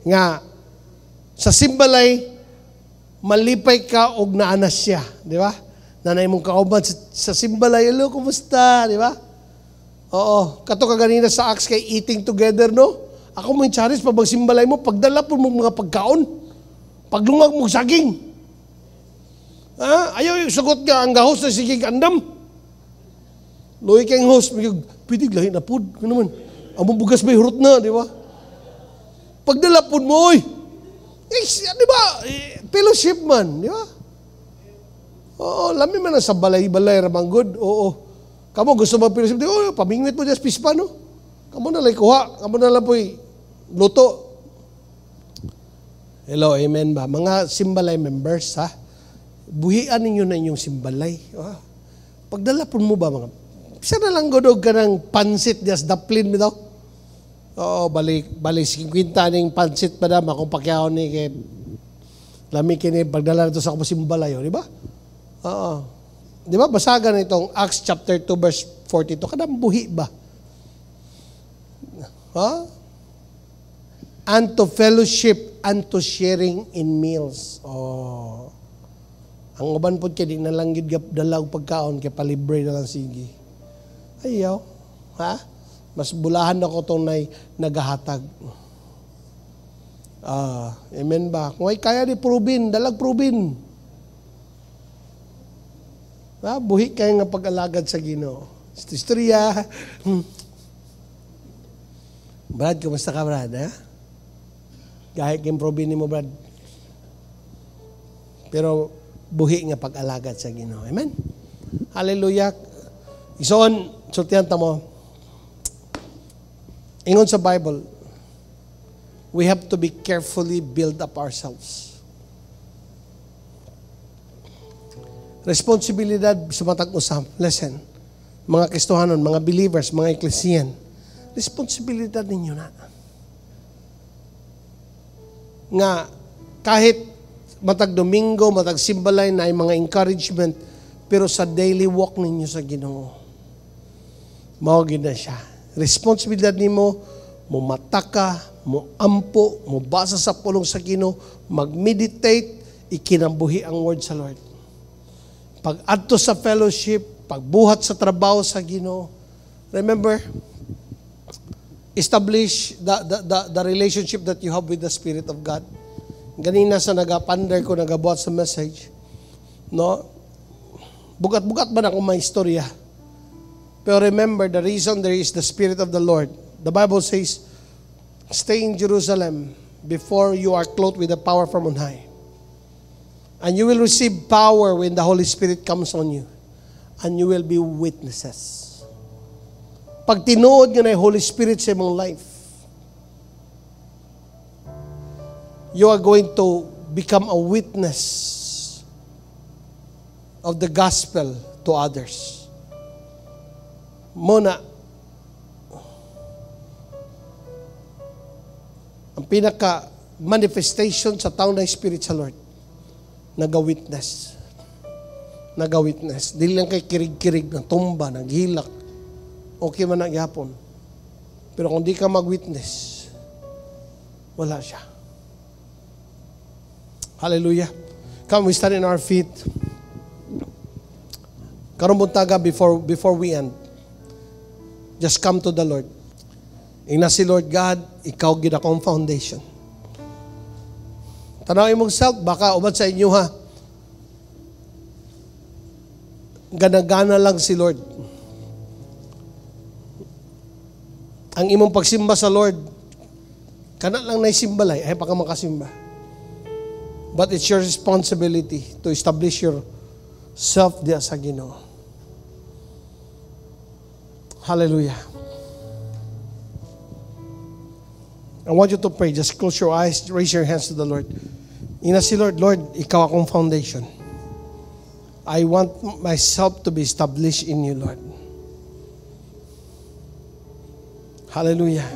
Nga, sa simbalay, malipay ka og naanas siya. Di ba? Nanay mong kauban sa simbalay, hello, kumusta? Di ba? Oo. Kato ka ganina sa Acts kay eating together, no? Ako mo yung charis, pag simbalay mo, pagdala po mo mga pagkaon. Paglungag mo saging. Ayaw yung sugot nga, ang gahos na sigig andam. Loy kayong host, pitig lahi na po. Ano naman? Among bugas may hurot na, di ba? Pagdala po mo, oy. Di ba? Fellowship man, di ba? Oo, lami man sa balay-balay ramanggod. Oo. Kamu gusto mo fellowship? Pamingwit mo dyan sa pispa, no? Kamu na lang kuha. Kamu na lang po'y luto. Hello, amen ba? Mga simbalay members, ha? Buhian ninyo na inyong simbalay. Pagdala po mo ba, mga isa na lang godog ka ng pansit, just daplin mo daw. Oo, balik 50 ning pansit pa dama kung pakyaw ni kay lami kini pagdala nito sa simbalay, di ba? Oo. Di ba basagan itong Acts chapter 2 verse 42, kadang buhi ba? And to fellowship and to sharing in meals. Ang uban po kaya di na lang yun dalag pagkaon kaya palibre na lang sige. Ayaw. Mas bulahan ako itong nagahatag. Amen ba? Kung ay kaya di probin, dalag probin. Buhi kayo nga pag-alagad sa Ginoo. Istorya. Brad, kumusta ka, Brad? Gahit yung probin ni mo, Brad. Pero buhi nga pag-alagad sa Ginoo. Amen? Hallelujah. Isoon, sultihan mo. Ingon sa Bible, we have to be carefully build up ourselves. Responsibilidad sa matag usap. Listen, mga Kristohanon, mga believers, mga eklesiyan, responsibilidad ninyo na. Nga, kahit matag Domingo, matag simbalay na ay mga encouragement, pero sa daily walk ninyo sa Ginoo, mawagin na siya. Responsibilidad nimo, mo mataka, mo ampo, mo basa sa pulong sa Ginoo, mag-meditate, ikinambuhi ang word sa Lord. Pag-adto sa fellowship, pagbuhat sa trabaho sa Ginoo. Remember, establish the relationship that you have with the Spirit of God. Ganina sa nagapander ko, nagabuhat sa message, no? Bugat-bugat ba na kung may istorya? Pero remember, the reason there is the Spirit of the Lord. The Bible says, stay in Jerusalem before you are clothed with the power from on high. And you will receive power when the Holy Spirit comes on you. And you will be witnesses. Pag tinuod nyo na yung Holy Spirit sa mong life, you are going to become a witness of the gospel to others. Muna, ang pinaka-manifestation sa tao na Spirit sa Lord, nag-witness. Nag-witness. Dili lang kay kirig-kirig, tumba, naghilak. Okay man nagyapon. Pero kung di ka mag-witness, wala siya. Hallelujah. Come, we stand in our feet. Karong buntaga before we end. Just come to the Lord. Ina si Lord God, ikaw gid akong foundation. Tanawin mong self, baka ubad sa inyo ha. Gana-gana lang si Lord. Ang imong pagsimba sa Lord, kana lang na simbalay, ay pa ka makasimba. But it's your responsibility to establish yourself diya sa Ginoo. Hallelujah. I want you to pray. Just close your eyes, raise your hands to the Lord. Ina si Lord, Lord, ikaw akong foundation. I want myself to be established in you, Lord. Hallelujah.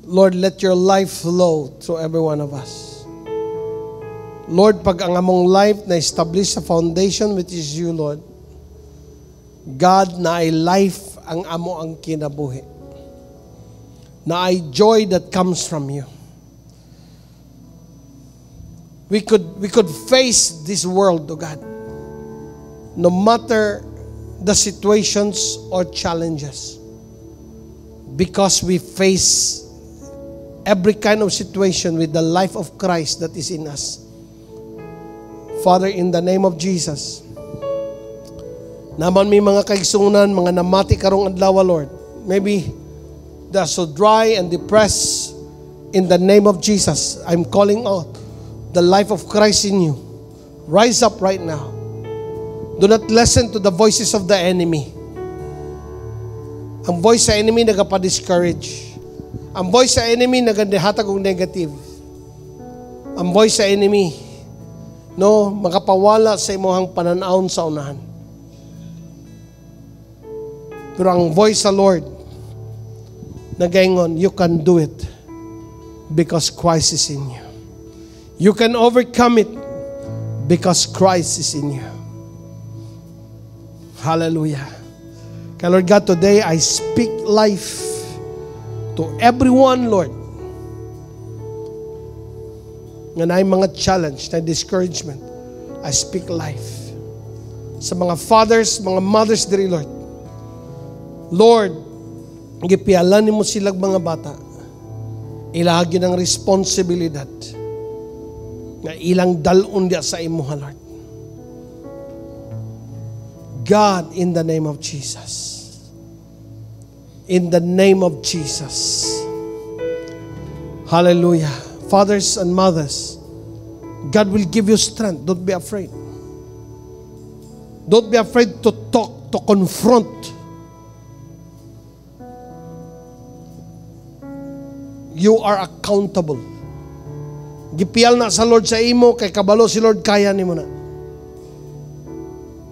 Lord, let your life flow through every one of us. Lord, pag ang among life na establish sa foundation which is you, Lord, God, na ay life ang amo ang kinabuhi. Na ay joy that comes from you. We could face this world, oh God, no matter the situations or challenges, because we face every kind of situation with the life of Christ that is in us. Father, in the name of Jesus, naman may mga kaigsunan, mga namati karong adlaw, Lord, maybe they are so dry and depressed. In the name of Jesus, I'm calling out the life of Christ in you. Rise up right now. Do not listen to the voices of the enemy. Ang voice sa enemy nagapa-discourage. Ang voice sa enemy nagahatag og negative. Ang voice sa enemy makapawala sa imong pananawon sa unahan. Pero ang voice sa Lord nagaingon, you can do it because Christ is in you. You can overcome it because Christ is in you. Hallelujah. Kaya Lord God, today I speak life to everyone, Lord. Nga na mga challenge, na discouragement, I speak life. Sa mga fathers, mga mothers diri, Lord. Lord, gipialan mo silang mga bata. Ilahagi ng responsibilidad na ilang dalon dia sa imuha, Lord. God, in the name of Jesus. In the name of Jesus. Hallelujah. Fathers and mothers, God will give you strength. Don't be afraid. Don't be afraid to talk, to confront. You are accountable. Gipial na sa Lord sa imo, kay kabalo si Lord kaya nimo na.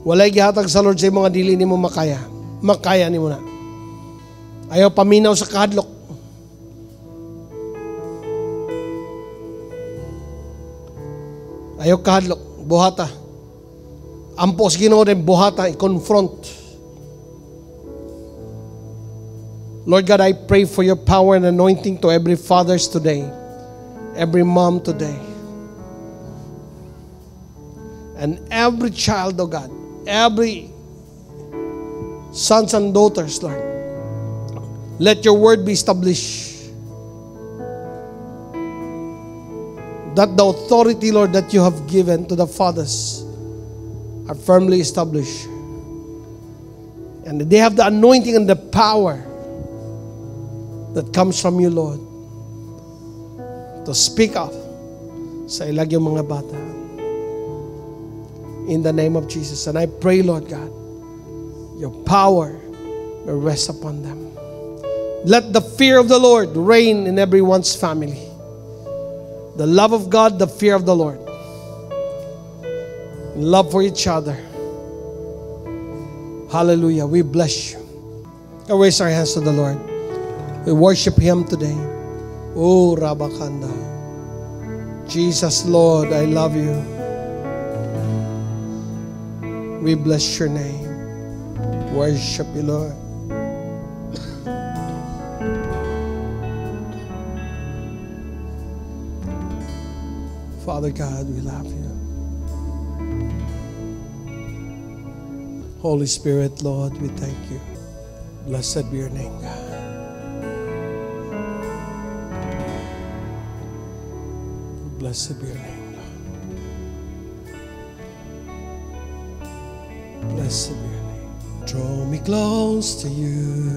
Walay gihatag sa Lord sa imo nga dili nimo makaya. Makaya nimo na. Ayaw paminaw sa kahadlok. Ayaw kahadlok, buhata. Ampos Ginoo din buhata, i-confront. Lord God, I pray for your power and anointing to every fathers today, every mom today, and every child, oh God, every sons and daughters, Lord. Let your word be established. That the authority, Lord, that you have given to the fathers are firmly established. And they have the anointing and the power that comes from you, Lord, to speak up sa ilag yung mga bata. In the name of Jesus. And I pray, Lord God, your power will rest upon them. Let the fear of the Lord reign in everyone's family. The love of God, the fear of the Lord. Love for each other. Hallelujah. We bless you. Now raise our hands to the Lord. We worship Him today. Oh, Rabakanda. Jesus, Lord, I love you. We bless your name. Worship you, Lord. Father God, we love you. Holy Spirit, Lord, we thank you. Blessed be your name, God. Blessed be your name, Lord. Blessed be your name. Draw me close to you.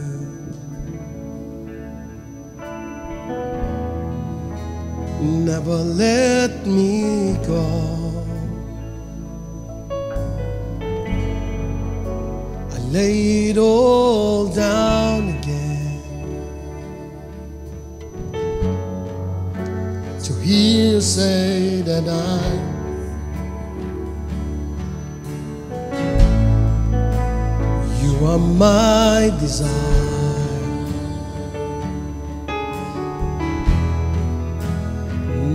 Never let me go. I lay it all down again to hear you say that you are my desire.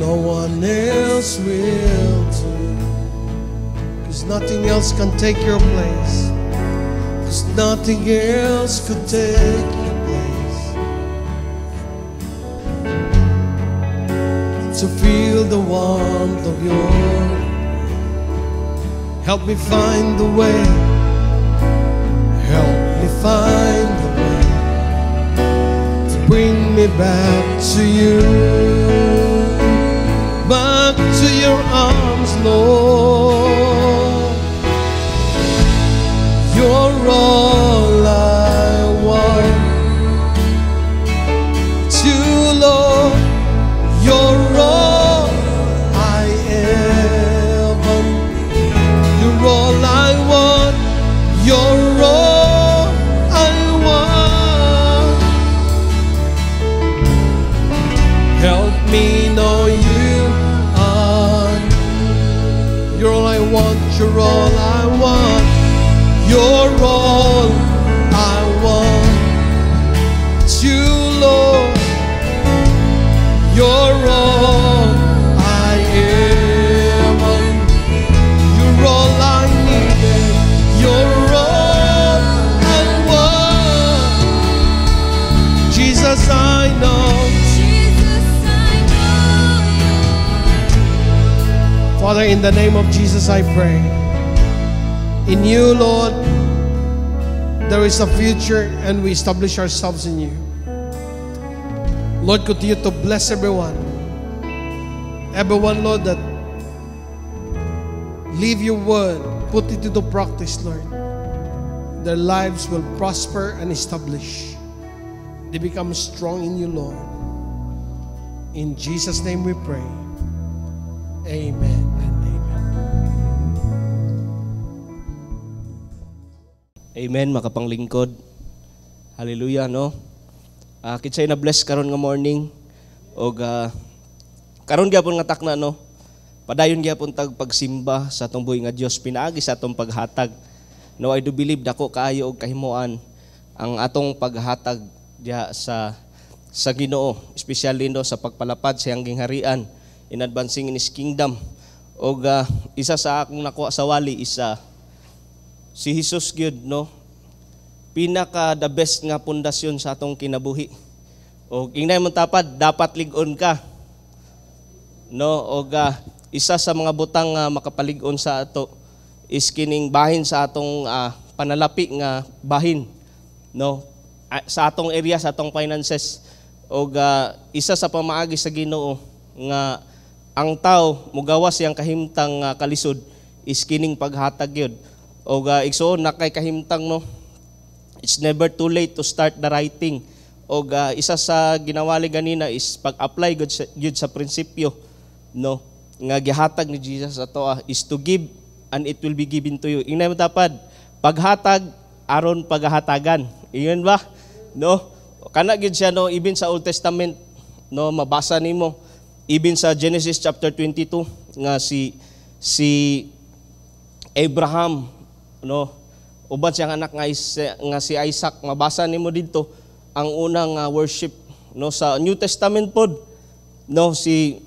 No one else will do, 'cause nothing else can take your place, 'cause nothing else could take your place. To feel the warmth of your, help me find the way, help me find the way to bring me back to you. Back to your arms, Lord. You're all I want. To Lord, you're all I ever. You're all I want. You're all I want. Help me know you. You're all I want, you're all I want. You're all I want. You, Lord, you're all I ever. You're all I needed. You're all I want. Jesus, I know. Father, in the name of Jesus, I pray. In you, Lord, there is a future, and we establish ourselves in you. Lord, continue to bless everyone. Everyone, Lord, that leave your word, put it into practice, Lord. Their lives will prosper and establish. They become strong in you, Lord. In Jesus' name we pray. Amen and amen. Amen, makapanglingkod. Hallelujah, no? Kitsay na bless karon nga morning. O karon gyapon nga takna, no? Padayon gyapon tag pagsimba sa atong buhi nga Dios, pinaagi sa atong paghatag. No, I do believe dako kaayo og kahimuan ang atong paghatag diha sa Ginoo, especially no sa pagpalapad sa iyang gingharian in advancing in His kingdom. O isa sa akong nakuha sa wali isa si Jesus gyud, no, pinaka the best nga pundasyon sa atong kinabuhi. O ingnay mo tapad dapat lig-on ka, no. O isa sa mga butang makapalig-on sa ato is kining bahin sa atong panalapi nga bahin, no, sa atong area, sa atong finances. O isa sa pamaagi sa Ginoo nga ang tao mugawas siyang kahimtang kalisod is kining paghatag yun. O igsoon na kay kahimtang, no, it's never too late to start the right thing. O isa sa ginawali ganina is pag-apply gud sa prinsipyo, no, nga gihatag ni Jesus ato is to give and it will be given to you. Inay mo tapad paghatag aron paghatagan. Iyon ba, no? Kana gid siya, no, even sa Old Testament, no, mabasa nimo even sa Genesis chapter 22 nga si Abraham, no, uban siyang anak nga si Isaac, mabasa nimo didto ang unang worship no, sa New Testament pod, no, si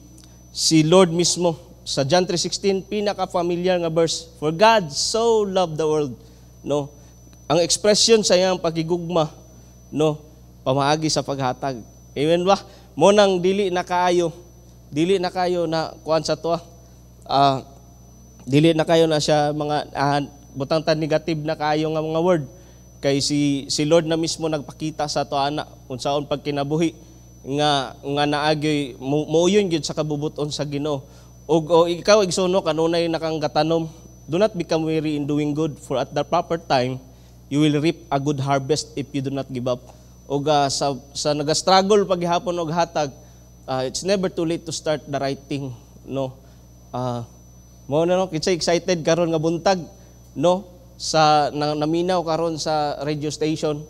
Lord mismo sa John 3:16 pinaka-familiar nga verse, for God so loved the world, no. Ang expression sa iyang pagigugma, no, pamaagi sa paghatag. Amen ba? Mo nang dili na kayo na kuan sa to. Dili na kayo na siya mga butang tan negative na kayo nga mga word. Kay si Lord na mismo nagpakita sa to ana unsaon pagkinabuhi nga naagyoy muuyon gyud sa kabubuton sa Ginoo. O ikaw igsuno kanunay nakang gatanom, do not become weary in doing good, for at the proper time you will reap a good harvest if you do not give up. O sa nagastruggle paghihapon og hatag, it's never too late to start the right thing, no. Mo na no, kitsa excited karon nga buntag, no, sa naminaw karon sa radio station,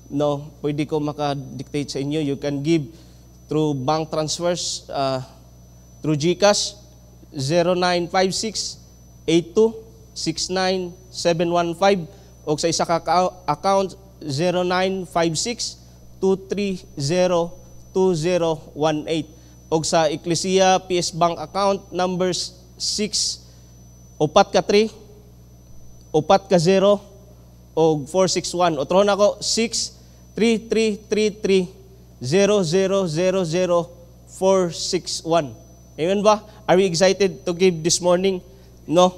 no, pwede ko maka-dictate sa inyo. You can give through bank transfers, through GCash 0956-82-69715 o sa isa ka account 0956-230-2018 o sa Ecclesia PS Bank account numbers 6-4-3 4-0 o 461. O tron ako 6-3333-0000-461. Amen ba? Are we excited to give this morning? No?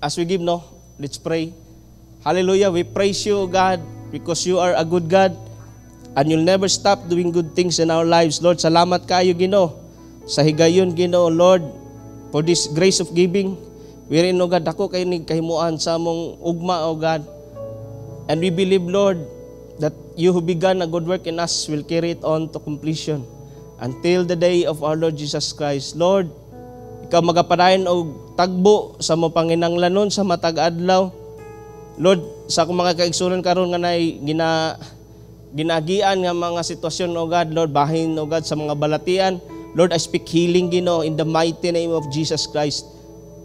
As we give, no? Let's pray. Hallelujah. We praise you, God, because you are a good God and you'll never stop doing good things in our lives. Lord, salamat kayo, Ginoo. Sa higayon, Ginoo, Lord, for this grace of giving. Wherein, O God, ako kayo kahimuan sa mong ugma, O God. And we believe, Lord, that you who began a good work in us will carry it on to completion until the day of our Lord Jesus Christ. Lord, ikaw magapadayon og tagbo sa mo panginanglanon sa matag adlaw. Lord, sa akong mga kaigsunan karon nga nay ginagian nga mga sitwasyon, O God, Lord, bahin, O God, sa mga balatian. Lord, I speak healing, Ginoo, in the mighty name of Jesus Christ.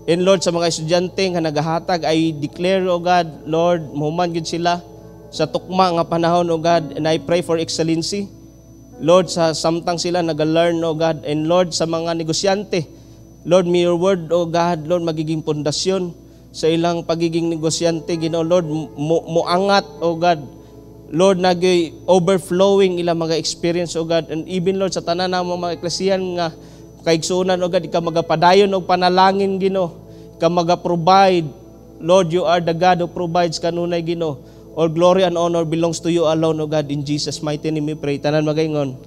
And Lord, sa mga estudyante nga nagahatag, I declare, O God, Lord, mahuman gid sila sa tukma nga panahon, O God, and I pray for excellency. Lord, sa samtang sila nag-learn, O God, and Lord, sa mga negosyante, Lord, may your word, O God, Lord, magiging pundasyon sa ilang pagiging negosyante, Ginoo, Lord, muangat, O God, Lord, nagay overflowing ilang mga experience, O God, and even, Lord, sa tanan ng mga eklesiyan nga kaigsunan, O God, ikaw magapadayon og panalangin, Ginoo, ikaw magaprovide. Lord, you are the God who provides kanunay, Ginoo. All glory and honor belongs to you alone, O God. In Jesus' mighty name we pray. Tanan magaingon.